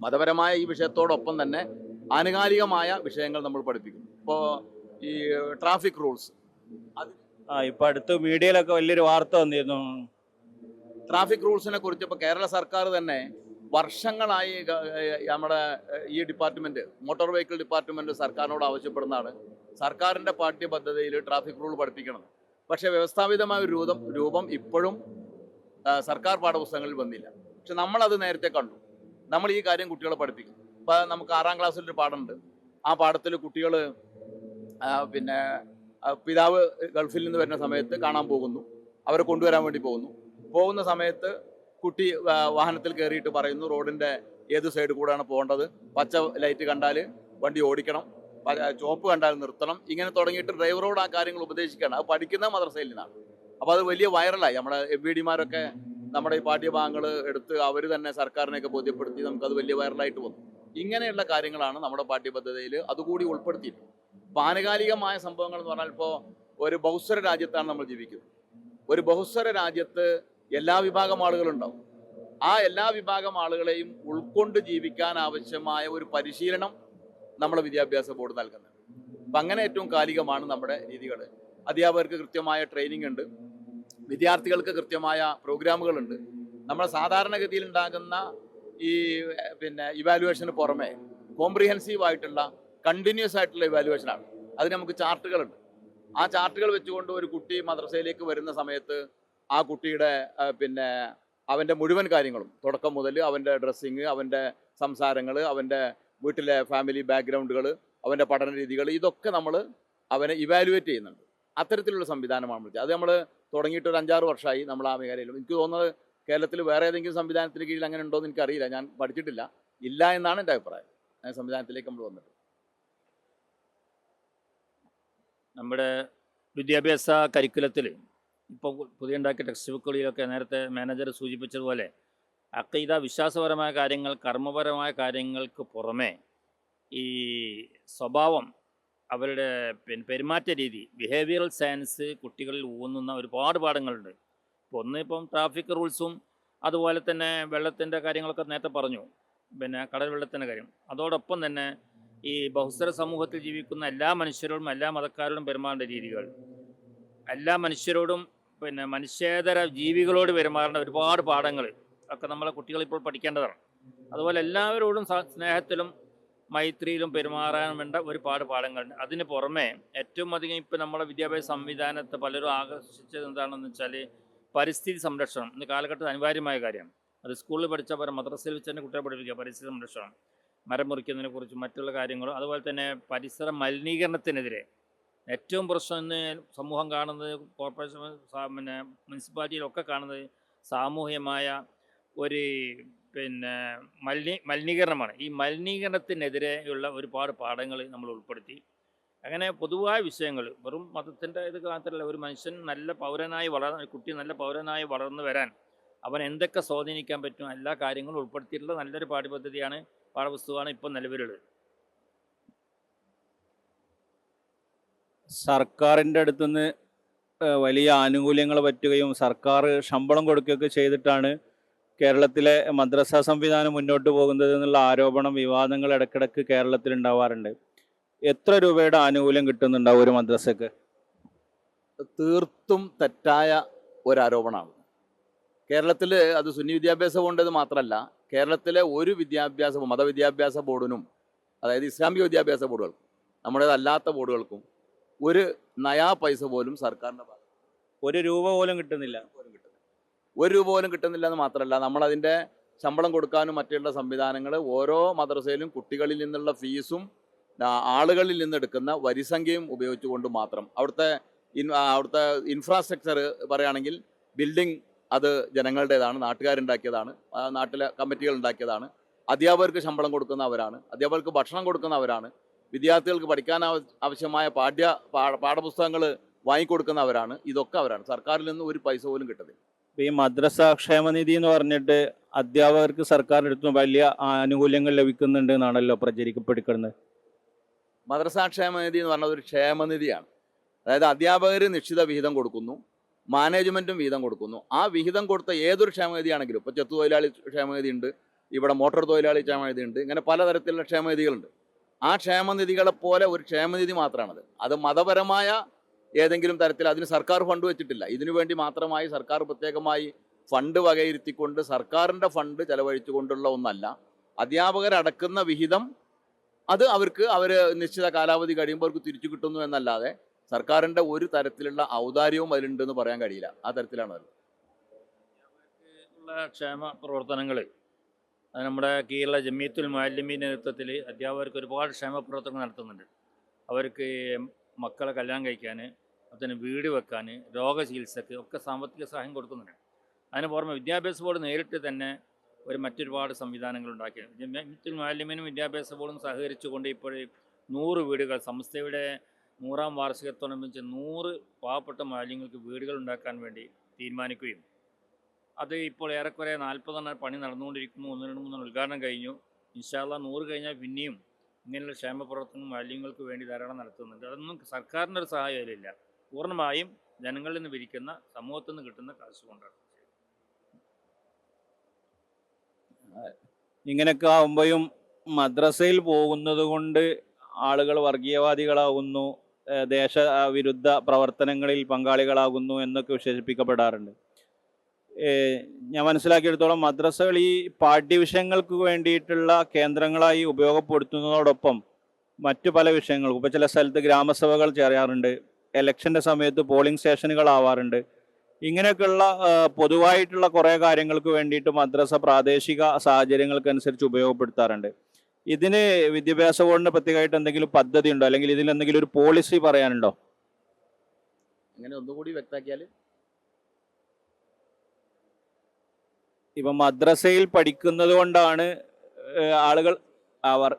മതപരമായ ഈ വിഷയത്തോടൊപ്പം തന്നെ ആനുകാലികമായ വിഷയങ്ങൾ നമ്മൾ പഠിപ്പിക്കുന്നു. ഇപ്പോൾ ഈ ട്രാഫിക് റൂൾസ്, ഇപ്പൊ അടുത്ത് മീഡിയയിലൊക്കെ വലിയൊരു വാർത്ത വന്നിരുന്നു. ട്രാഫിക് റൂൾസിനെ കുറിച്ച് ഇപ്പോൾ കേരള സർക്കാർ തന്നെ വർഷങ്ങളായി നമ്മുടെ ഈ ഡിപ്പാർട്ട്മെന്റ്, മോട്ടോർ വെഹിക്കിൾ ഡിപ്പാർട്ട്മെന്റ് സർക്കാരിനോട് ആവശ്യപ്പെടുന്നതാണ് സർക്കാരിൻ്റെ പാഠ്യപദ്ധതിയിൽ ട്രാഫിക് റൂൾ പഠിപ്പിക്കണം. പക്ഷേ വ്യവസ്ഥാപിതമായ ഒരു രൂപം ഇപ്പോഴും സർക്കാർ പാഠപുസ്തകങ്ങളിൽ വന്നില്ല. പക്ഷെ നമ്മളത് നേരത്തെ കണ്ടു. നമ്മൾ ഈ കാര്യം കുട്ടികളെ പഠിപ്പിക്കും. ഇപ്പോൾ നമുക്ക് 6ാം ക്ലാസ്സിലൊരു പാഠമുണ്ട്. ആ പാഠത്തിൽ കുട്ടികൾ പിതാവ് ഗൾഫിൽ നിന്ന് വരുന്ന സമയത്ത് കാണാൻ പോകുന്നു, അവരെ കൊണ്ടുവരാൻ വേണ്ടി പോകുന്ന സമയത്ത് കുട്ടി വാഹനത്തിൽ കയറിയിട്ട് പറയുന്നു റോഡിൻ്റെ ഏത് സൈഡ് കൂടെയാണ് പോകേണ്ടത്, പച്ച ലൈറ്റ് കണ്ടാൽ വണ്ടി ഓടിക്കണം, ചുവപ്പ് കണ്ടാൽ നിർത്തണം, ഇങ്ങനെ തുടങ്ങിയിട്ട് ഡ്രൈവറോട് ആ കാര്യങ്ങൾ ഉപദേശിക്കുകയാണ്. അത് പഠിക്കുന്ന മദ്രസയിൽ നിന്നാണ്. അപ്പോൾ അത് വലിയ വൈറലായി. നമ്മുടെ FBDമാരൊക്കെ നമ്മുടെ ഈ പാഠ്യഭാഗങ്ങൾ എടുത്ത് അവർ തന്നെ സർക്കാരിനെയൊക്കെ ബോധ്യപ്പെടുത്തി നമുക്കത് വലിയ വൈറലായിട്ട് വന്നു. ഇങ്ങനെയുള്ള കാര്യങ്ങളാണ് നമ്മുടെ പാഠ്യപദ്ധതിയിൽ അതുകൂടി ഉൾപ്പെടുത്തിയിട്ടുള്ളത്. ഇപ്പം ആനുകാലികമായ സംഭവങ്ങൾ എന്ന് പറഞ്ഞാൽ ഇപ്പോൾ ഒരു ബഹുസ്വര രാജ്യത്താണ് നമ്മൾ ജീവിക്കുന്നത്. ഒരു ബഹുസ്വര രാജ്യത്ത് എല്ലാ വിഭാഗം ആളുകളുണ്ടാവും. ആ എല്ലാ വിഭാഗം ആളുകളെയും ഉൾക്കൊണ്ട് ജീവിക്കാൻ ആവശ്യമായ ഒരു പരിശീലനം നമ്മുടെ വിദ്യാഭ്യാസ ബോർഡ് നൽകുന്നുണ്ട്. അപ്പം അങ്ങനെ ഏറ്റവും കാലികമാണ് നമ്മുടെ രീതികൾ. അധ്യാപകർക്ക് കൃത്യമായ ട്രെയിനിങ് ഉണ്ട്, വിദ്യാർത്ഥികൾക്ക് കൃത്യമായ പ്രോഗ്രാമുകളുണ്ട്. നമ്മുടെ സാധാരണഗതിയിൽ ഉണ്ടാകുന്ന ഈ ഇവാലുവേഷന് പുറമെ കോംപ്രിഹെൻസീവ് ആയിട്ടുള്ള കണ്ടിന്യൂസ് ആയിട്ടുള്ള ഇവാലുവേഷനാണ്. അതിന് നമുക്ക് ചാർട്ടുകളുണ്ട്. ആ ചാർട്ടുകൾ വെച്ചുകൊണ്ട് ഒരു കുട്ടി മദ്രസയിലേക്ക് വരുന്ന സമയത്ത് ആ കുട്ടിയുടെ അവൻ്റെ മുഴുവൻ കാര്യങ്ങളും തുടക്കം മുതൽ അവൻ്റെ ഡ്രസ്സിങ്, അവൻ്റെ സംസാരങ്ങൾ, അവൻ്റെ വീട്ടിലെ ഫാമിലി ബാക്ക്ഗ്രൗണ്ടുകൾ, അവൻ്റെ പഠന രീതികൾ, ഇതൊക്കെ നമ്മൾ അവനെ ഇവാലുവേറ്റ് ചെയ്യുന്നുണ്ട്. അത്തരത്തിലുള്ള സംവിധാനമാണ് വിളിച്ചത്. അത് നമ്മൾ തുടങ്ങിയിട്ട് ഒരു 5-6 വർഷമായി നമ്മൾ ആ മേഖലയിലും. എനിക്ക് തോന്നുന്നത് കേരളത്തിൽ വേറെ ഏതെങ്കിലും സംവിധാനത്തിന് കീഴിൽ അങ്ങനെ ഉണ്ടോ എന്ന് എനിക്കറിയില്ല, ഞാൻ പഠിച്ചിട്ടില്ല. ഇല്ല എന്നാണ് എൻ്റെ അഭിപ്രായം. ആ സംവിധാനത്തിലേക്ക് നമ്മൾ വന്നിട്ട് നമ്മുടെ വിദ്യാഭ്യാസ കരിക്കുലത്തിൽ ഇപ്പോൾ പുതിയ ഉണ്ടാക്കിയ ടെക്സ്റ്റ് ബുക്കുകളിലൊക്കെ നേരത്തെ മാനേജർ സൂചിപ്പിച്ചതുപോലെ അക്കീദ, വിശ്വാസപരമായ കാര്യങ്ങൾ, കർമ്മപരമായ കാര്യങ്ങൾക്ക് പുറമെ ഈ സ്വഭാവം, അവരുടെ പെരുമാറ്റ രീതി, ബിഹേവിയറൽ സയൻസ് കുട്ടികളിൽ ഊന്നുന്ന ഒരുപാട് പാഠങ്ങളുണ്ട്. ഇപ്പം ട്രാഫിക് റൂൾസും അതുപോലെ തന്നെ വെള്ളത്തിൻ്റെ കാര്യങ്ങളൊക്കെ നേരത്തെ പറഞ്ഞു, കടൽ വെള്ളത്തിൻ്റെ കാര്യം. അതോടൊപ്പം തന്നെ ഈ ബഹുസ്വര സമൂഹത്തിൽ ജീവിക്കുന്ന എല്ലാ മനുഷ്യരോടും എല്ലാ മതക്കാരോടും പെരുമാറേണ്ട രീതികൾ, എല്ലാ മനുഷ്യരോടും മനുഷ്യേതര ജീവികളോട് പെരുമാറേണ്ട ഒരുപാട് പാഠങ്ങൾ ഒക്കെ നമ്മളെ കുട്ടികൾ ഇപ്പോൾ പഠിക്കേണ്ടതാണ്. അതുപോലെ എല്ലാവരോടും സ്നേഹത്തിലും മൈത്രിയിലും പെരുമാറാൻ വേണ്ട ഒരുപാട് പാഠങ്ങളുണ്ട്. അതിന് പുറമെ ഏറ്റവും അധികം ഇപ്പം നമ്മുടെ വിദ്യാഭ്യാസ സംവിധാനത്തെ പലരും ആകർഷിച്ചത് എന്താണെന്ന് വെച്ചാൽ പരിസ്ഥിതി സംരക്ഷണം. ഇന്ന് കാലഘട്ടത്തിൽ അനിവാര്യമായ കാര്യമാണ്. അത് സ്കൂളിൽ പഠിച്ച പോലെ മദ്രസയിൽ വെച്ച് തന്നെ കുട്ടികളെ പഠിപ്പിക്കുക. പരിസ്ഥിതി സംരക്ഷണം, മരം മുറിക്കുന്നതിനെ കുറിച്ചും മറ്റുള്ള കാര്യങ്ങളും. അതുപോലെ തന്നെ പരിസര മലിനീകരണത്തിനെതിരെ ഏറ്റവും പ്രശ്നം ഇന്ന് സമൂഹം കാണുന്നത്, കോർപ്പറേഷൻ മുനിസിപ്പാലിറ്റിയിലൊക്കെ കാണുന്നത് സാമൂഹികമായ ഒരു മലിനീകരണമാണ്. ഈ മലിനീകരണത്തിനെതിരെയുള്ള ഒരുപാട് പാഠങ്ങൾ നമ്മൾ ഉൾപ്പെടുത്തി. അങ്ങനെ പൊതുവായ വിഷയങ്ങൾ, വെറും മതത്തിൻ്റെ ഇത് മാത്രമല്ല, ഒരു മനുഷ്യൻ നല്ല പൗരനായി ഒരു കുട്ടി നല്ല പൗരനായി വളർന്നു വരാൻ അവൻ എന്തൊക്കെ സ്വാധീനിക്കാൻ പറ്റും, എല്ലാ കാര്യങ്ങളും ഉൾപ്പെടുത്തിയിട്ടുള്ള നല്ലൊരു പാഠപുസ്തകമാണ് ഇപ്പോൾ നിലവിലുള്ളത്. സർക്കാരിൻ്റെ അടുത്തുനിന്ന് വലിയ ആനുകൂല്യങ്ങൾ പറ്റുകയും സർക്കാർ ശമ്പളം കൊടുക്കുകയൊക്കെ ചെയ്തിട്ടാണ് കേരളത്തിലെ മദ്രസ സംവിധാനം മുന്നോട്ട് പോകുന്നത് എന്നുള്ള ആരോപണം, വിവാദങ്ങൾ ഇടയ്ക്കിടയ്ക്ക് കേരളത്തിൽ ഉണ്ടാവാറുണ്ട്. എത്ര രൂപയുടെ ആനുകൂല്യം കിട്ടുന്നുണ്ടാവും ഒരു മദ്രസക്ക്? തീർത്തും തെറ്റായ ഒരാരോപണമാണ്. കേരളത്തിൽ അത് സുന്നി വിദ്യാഭ്യാസ ബോർഡേത് മാത്രമല്ല, കേരളത്തിലെ ഒരു മതവിദ്യാഭ്യാസ ബോർഡിനും, അതായത് ഇസ്ലാമിക വിദ്യാഭ്യാസ ബോർഡുകൾക്കും നമ്മുടേതല്ലാത്ത ബോർഡുകൾക്കും ഒരു നയാ പൈസ പോലും സർക്കാരിൻ്റെ ഭാഗത്ത് ഒരു രൂപ പോലും കിട്ടുന്നില്ല. ഒരു രൂപ പോലും കിട്ടുന്നില്ല എന്ന് മാത്രമല്ല, നമ്മളതിൻ്റെ ശമ്പളം കൊടുക്കാനും മറ്റുള്ള സംവിധാനങ്ങൾ ഓരോ മദ്രസയിലും കുട്ടികളിൽ നിന്നുള്ള ഫീസും ആളുകളിൽ നിന്നെടുക്കുന്ന വരിസംഖ്യയും ഉപയോഗിച്ചുകൊണ്ട് മാത്രം, അവിടുത്തെ ഇൻഫ്രാസ്ട്രക്ചർ പറയുകയാണെങ്കിൽ ബിൽഡിംഗ് അത് ജനങ്ങളുടേതാണ്, നാട്ടുകാരുണ്ടാക്കിയതാണ്, നാട്ടിലെ കമ്മിറ്റികൾ ഉണ്ടാക്കിയതാണ്. അധ്യാപകർക്ക് ശമ്പളം കൊടുക്കുന്നവരാണ്, അധ്യാപകർക്ക് ഭക്ഷണം കൊടുക്കുന്നവരാണ്, വിദ്യാർത്ഥികൾക്ക് പഠിക്കാൻ ആവശ്യമായ പാഠപുസ്തകങ്ങൾ വാങ്ങിക്കൊടുക്കുന്നവരാണ്. ഇതൊക്കെ അവരാണ്. സർക്കാരിൽ നിന്ന് ഒരു പൈസ പോലും കിട്ടുന്നില്ല. ഈ മദ്രസ ക്ഷേമനിധി എന്ന് പറഞ്ഞിട്ട് അധ്യാപകർക്ക് സർക്കാരിൻ്റെ അടുത്ത് വലിയ ആനുകൂല്യങ്ങൾ ലഭിക്കുന്നുണ്ട് എന്നാണല്ലോ പ്രചരിക്കപ്പെടുന്നത്. മദ്രസാ ക്ഷേമനിധി എന്ന് പറഞ്ഞത് ഒരു ക്ഷേമനിധിയാണ്. അതായത് അധ്യാപകർ നിശ്ചിത വിഹിതം കൊടുക്കുന്നു, മാനേജ്മെൻറ്റും വിഹിതം കൊടുക്കുന്നു. ആ വിഹിതം കൊടുത്ത ഏതൊരു ക്ഷേമനിധിയാണെങ്കിലും, ഇപ്പോൾ ചെത്തു തൊഴിലാളി ക്ഷേമനിധി ഉണ്ട്, ഇവിടെ മോട്ടോർ തൊഴിലാളി ക്ഷേമനിധി ഉണ്ട്, ഇങ്ങനെ പലതരത്തിലുള്ള ക്ഷേമനിധികളുണ്ട്. ആ ക്ഷേമനിധികളെപ്പോലെ ഒരു ക്ഷേമനിധി മാത്രമാണത്. അത് മതപരമായ ഏതെങ്കിലും തരത്തിൽ അതിന് സർക്കാർ ഫണ്ട് വെച്ചിട്ടില്ല. ഇതിനു വേണ്ടി മാത്രമായി സർക്കാർ പ്രത്യേകമായി ഫണ്ട് വകയിരുത്തിക്കൊണ്ട് സർക്കാരിൻ്റെ ഫണ്ട് ചെലവഴിച്ചുകൊണ്ടുള്ള ഒന്നല്ല. അധ്യാപകരടക്കുന്ന വിഹിതം അത് അവർ നിശ്ചിത കാലാവധി കഴിയുമ്പോൾ അവർക്ക് തിരിച്ചു കിട്ടുന്നു എന്നല്ലാതെ സർക്കാരിൻ്റെ ഒരു തരത്തിലുള്ള ഔദാര്യവും അതിലുണ്ടെന്ന് പറയാൻ കഴിയില്ല. ആ തരത്തിലാണ് അത്. ക്ഷേമ പ്രവർത്തനങ്ങൾ അത് നമ്മുടെ കീഴിലുള്ള ജമീയത്തുൽ മുഅല്ലിമീൻ നേതൃത്വത്തിൽ അധ്യാപകർക്ക് ഒരുപാട് ക്ഷേമ പ്രവർത്തനങ്ങൾ നടത്തുന്നുണ്ട്. അവർക്ക് മക്കളെ കല്യാണം കഴിക്കാൻ, അതിന് വീട് വെക്കാൻ, രോഗചികിത്സക്ക് ഒക്കെ സാമ്പത്തിക സഹായം കൊടുക്കുന്നുണ്ട്. അതിന് പുറമെ വിദ്യാഭ്യാസ ബോർഡ് നേരിട്ട് തന്നെ മറ്റൊരുപാട് സംവിധാനങ്ങൾ ഉണ്ടാക്കി. ജമീയത്തുൽ മുഅല്ലിമീനും വിദ്യാഭ്യാസ ബോർഡും സഹകരിച്ചുകൊണ്ട് ഇപ്പോൾ 100 വീടുകൾ, സംസ്ഥയുടെ 100ാം വാർഷികത്തോടനുബന്ധിച്ച് 100 പാവപ്പെട്ട മുഅല്ലിങ്ങൾക്ക് വീടുകൾ ഉണ്ടാക്കാൻ വേണ്ടി തീരുമാനിക്കുകയും അത് ഇപ്പോൾ ഏറെക്കുറെ 40 പണി നടന്നുകൊണ്ടിരിക്കുന്നു. 1-2-3 ഉദ്ഘാടനം കഴിഞ്ഞു. ഇൻഷാ അല്ലാഹ് 100 കഴിഞ്ഞാൽ പിന്നെയും ഇങ്ങനെയുള്ള ക്ഷേമ പ്രവർത്തനവും മാലിന്യങ്ങൾക്ക് വേണ്ടി ധാരാളം നടത്തുന്നുണ്ട്. അതൊന്നും സർക്കാരിൻ്റെ ഒരു സഹായം അതിലില്ല. പൂർണ്ണമായും ജനങ്ങളിൽ നിന്ന് പിരിക്കുന്ന, സമൂഹത്തിൽ നിന്ന് കിട്ടുന്ന കാശ് കൊണ്ടാണ്. ഇങ്ങനെയൊക്കെ ആകുമ്പോഴും മദ്രസയിൽ പോകുന്നത് കൊണ്ട് ആളുകൾ വർഗീയവാദികളാകുന്നു, ദേശവിരുദ്ധ പ്രവർത്തനങ്ങളിൽ പങ്കാളികളാകുന്നു എന്നൊക്കെ വിശേഷിപ്പിക്കപ്പെടാറുണ്ട്. ഞാൻ മനസ്സിലാക്കിയെടുത്തോളം മദ്രസകൾ ഈ പാഠ്യവിഷയങ്ങൾക്ക് വേണ്ടിയിട്ടുള്ള കേന്ദ്രങ്ങളായി ഉപയോഗപ്പെടുത്തുന്നതോടൊപ്പം മറ്റു പല വിഷയങ്ങൾക്കും ഇപ്പോൾ ചില സ്ഥലത്ത് ഗ്രാമസഭകൾ ചേരാറുണ്ട്, ഇലക്ഷൻ്റെ സമയത്ത് പോളിംഗ് സ്റ്റേഷനുകളാവാറുണ്ട്. ഇങ്ങനെയൊക്കെയുള്ള പൊതുവായിട്ടുള്ള കുറേ കാര്യങ്ങൾക്ക് വേണ്ടിയിട്ട് മദ്രസ പ്രാദേശിക സാഹചര്യങ്ങൾക്കനുസരിച്ച് ഉപയോഗപ്പെടുത്താറുണ്ട്. ഇതിന് വിദ്യാഭ്യാസ ബോർഡിന് പ്രത്യേകമായിട്ട് എന്തെങ്കിലും പദ്ധതി ഉണ്ടോ, അല്ലെങ്കിൽ ഇതിൽ എന്തെങ്കിലും ഒരു പോളിസി പറയാനുണ്ടോ? അങ്ങനെ ഒന്നുകൂടി വ്യക്തമാക്കിയാൽ, ഇപ്പം മദ്രസയിൽ പഠിക്കുന്നത് കൊണ്ടാണ് ആളുകൾ അവർ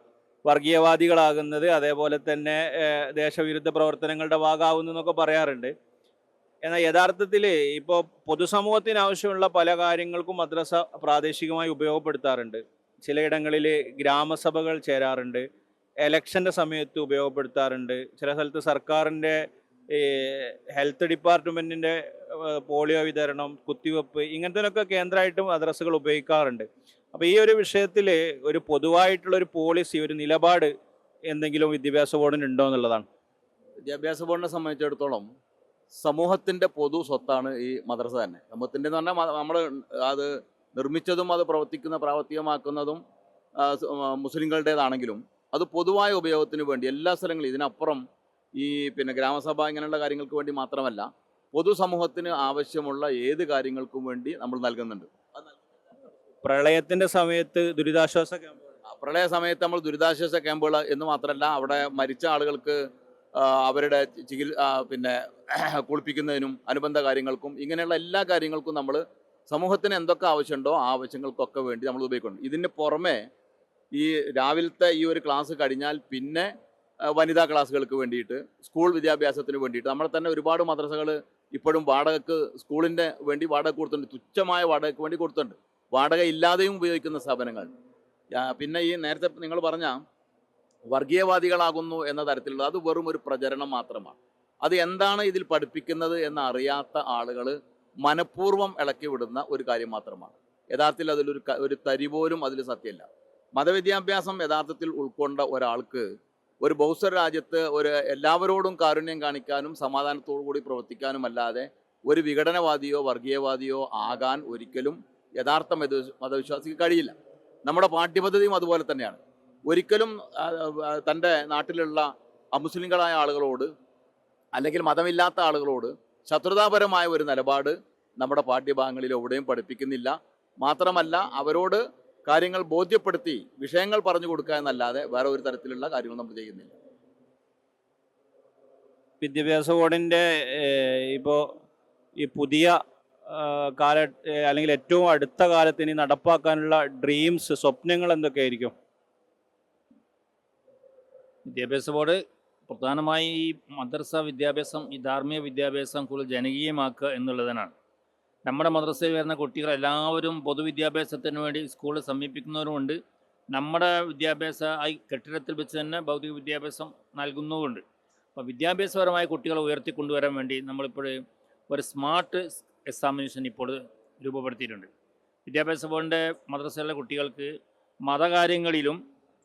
വർഗീയവാദികളാകുന്നത്, അതേപോലെ തന്നെ ദേശവിരുദ്ധ പ്രവർത്തനങ്ങളുടെ ഭാഗമാകുന്നു എന്നൊക്കെ പറയാറുണ്ട്. എന്നാൽ യഥാർത്ഥത്തിൽ ഇപ്പോൾ പൊതുസമൂഹത്തിന് ആവശ്യമുള്ള പല കാര്യങ്ങൾക്കും മദ്രസ പ്രാദേശികമായി ഉപയോഗപ്പെടുത്താറുണ്ട്. ചിലയിടങ്ങളിൽ ഗ്രാമസഭകൾ ചേരാറുണ്ട്, എലക്ഷൻ്റെ സമയത്ത് ഉപയോഗപ്പെടുത്താറുണ്ട്. ചില സ്ഥലത്ത് സർക്കാരിൻ്റെ ഹെൽത്ത് ഡിപ്പാർട്ട്മെൻറ്റിൻ്റെ പോളിയോ വിതരണം, കുത്തിവെപ്പ്, ഇങ്ങനത്തേനൊക്കെ കേന്ദ്രമായിട്ടും മദ്രസകൾ ഉപയോഗിക്കാറുണ്ട്. അപ്പോൾ ഈ ഒരു വിഷയത്തിൽ ഒരു പൊതുവായിട്ടുള്ളൊരു പോളിസി, ഒരു നിലപാട് എന്തെങ്കിലും വിദ്യാഭ്യാസ ബോർഡിന് ഉണ്ടോ എന്നുള്ളതാണ്. വിദ്യാഭ്യാസ ബോർഡിനെ സംബന്ധിച്ചിടത്തോളം സമൂഹത്തിൻ്റെ പൊതു സ്വത്താണ് ഈ മദ്രസ തന്നെ. സമൂഹത്തിൻ്റെ എന്ന് പറഞ്ഞാൽ നമ്മൾ അത് നിർമ്മിച്ചതും അത് പ്രാവർത്തികമാക്കുന്നതും മുസ്ലിങ്ങളുടേതാണെങ്കിലും അത് പൊതുവായ ഉപയോഗത്തിന് വേണ്ടി എല്ലാ സ്ഥലങ്ങളിലും, ഇതിനപ്പുറം ഈ ഗ്രാമസഭ ഇങ്ങനെയുള്ള കാര്യങ്ങൾക്ക് വേണ്ടി മാത്രമല്ല, പൊതുസമൂഹത്തിന് ആവശ്യമുള്ള ഏത് കാര്യങ്ങൾക്കും വേണ്ടി നമ്മൾ നൽകുന്നുണ്ട്. പ്രളയത്തിൻ്റെ സമയത്ത് ദുരിതാശ്വാസ ക്യാമ്പ്, പ്രളയ സമയത്ത് നമ്മൾ ദുരിതാശ്വാസ ക്യാമ്പുകൾ എന്ന് മാത്രമല്ല, അവിടെ മരിച്ച ആളുകൾക്ക് അവരുടെ കുളിപ്പിക്കുന്നതിനും അനുബന്ധ കാര്യങ്ങൾക്കും ഇങ്ങനെയുള്ള എല്ലാ കാര്യങ്ങൾക്കും നമ്മൾ സമൂഹത്തിന് എന്തൊക്കെ ആവശ്യമുണ്ടോ ആ ആവശ്യങ്ങൾക്കൊക്കെ വേണ്ടി നമ്മൾ ഉപയോഗിക്കുന്നുണ്ട്. ഇതിന് പുറമെ ഈ രാവിലത്തെ ഈ ഒരു ക്ലാസ് കഴിഞ്ഞാൽ പിന്നെ വനിതാ ക്ലാസ്സുകൾക്ക് വേണ്ടിയിട്ട്, സ്കൂൾ വിദ്യാഭ്യാസത്തിന് വേണ്ടിയിട്ട് നമ്മളെ തന്നെ ഒരുപാട് മദ്രസകൾ ഇപ്പോഴും വാടകയ്ക്ക് സ്കൂളിൻ്റെ വേണ്ടി വാടക കൊടുത്തിട്ടുണ്ട്. തുച്ഛമായ വാടകയ്ക്ക് വേണ്ടി കൊടുത്തിട്ടുണ്ട്. വാടക ഇല്ലാതെയും ഉപയോഗിക്കുന്ന സ്ഥാപനങ്ങൾ. പിന്നെ ഈ നേരത്തെ നിങ്ങൾ പറഞ്ഞ വർഗീയവാദികളാകുന്നു എന്ന തരത്തിലുള്ള, അത് വെറും ഒരു പ്രചരണം മാത്രമാണ്. അത് എന്താണ് ഇതിൽ പഠിപ്പിക്കുന്നത് എന്ന് അറിയാത്ത ആളുകൾ മനഃപൂർവ്വം ഇളക്കി വിടുന്ന ഒരു കാര്യം മാത്രമാണ്. യഥാർത്ഥത്തിൽ ഒരു തരി പോലും അതിൽ സത്യമില്ല. മതവിദ്യാഭ്യാസം യഥാർത്ഥത്തിൽ ഉൾക്കൊണ്ട ഒരാൾക്ക് ഒരു ബഹുസ്വര രാജ്യത്ത് എല്ലാവരോടും കാരുണ്യം കാണിക്കാനും സമാധാനത്തോടു കൂടി പ്രവർത്തിക്കാനും അല്ലാതെ ഒരു വിഘടനവാദിയോ വർഗീയവാദിയോ ആകാൻ ഒരിക്കലും യഥാർത്ഥ മതവിശ്വാസിക്ക് കഴിയില്ല. നമ്മുടെ പാഠ്യപദ്ധതിയും അതുപോലെ തന്നെയാണ്. ഒരിക്കലും തൻ്റെ നാട്ടിലുള്ള അമുസ്ലിങ്ങളായ ആളുകളോട് അല്ലെങ്കിൽ മതമില്ലാത്ത ആളുകളോട് ശത്രുതാപരമായ ഒരു നിലപാട് നമ്മുടെ പാഠ്യഭാഗങ്ങളിൽ എവിടെയും പഠിപ്പിക്കുന്നില്ല. മാത്രമല്ല അവരോട് കാര്യങ്ങൾ ബോധ്യപ്പെടുത്തി വിഷയങ്ങൾ പറഞ്ഞു കൊടുക്കുക എന്നല്ലാതെ വേറെ ഒരു തരത്തിലുള്ള കാര്യങ്ങൾ നമ്മൾ ചെയ്യുന്നില്ല. വിദ്യാഭ്യാസ ബോർഡിൻ്റെ ഇപ്പോൾ ഈ പുതിയ അല്ലെങ്കിൽ ഏറ്റവും അടുത്ത കാലത്ത് ഇനി നടപ്പാക്കാനുള്ള ഡ്രീംസ്, സ്വപ്നങ്ങൾ എന്തൊക്കെയായിരിക്കും? വിദ്യാഭ്യാസ ബോർഡ് പ്രധാനമായി ഈ മദ്രസ വിദ്യാഭ്യാസം, ഈ ധാർമ്മിക വിദ്യാഭ്യാസം കൂടുതൽ ജനകീയമാക്കുക എന്നുള്ളതിനാണ്. നമ്മുടെ മദ്രസയിൽ വരുന്ന കുട്ടികൾ എല്ലാവരും പൊതുവിദ്യാഭ്യാസത്തിന് വേണ്ടി സ്കൂളിൽ സമീപിക്കുന്നവരുമുണ്ട്. നമ്മുടെ വിദ്യാഭ്യാസ ഈ കെട്ടിടത്തിൽ വെച്ച് തന്നെ ഭൗതിക വിദ്യാഭ്യാസം നൽകുന്നതുമുണ്ട്. അപ്പോൾ വിദ്യാഭ്യാസപരമായ കുട്ടികളെ ഉയർത്തിക്കൊണ്ടുവരാൻ വേണ്ടി നമ്മളിപ്പോൾ ഒരു സ്മാർട്ട് എക്സാമിനേഷൻ ഇപ്പോൾ രൂപപ്പെടുത്തിയിട്ടുണ്ട്. വിദ്യാഭ്യാസ ബോർഡിൻ്റെ മദ്രസയിലെ കുട്ടികൾക്ക് മതകാര്യങ്ങളിലും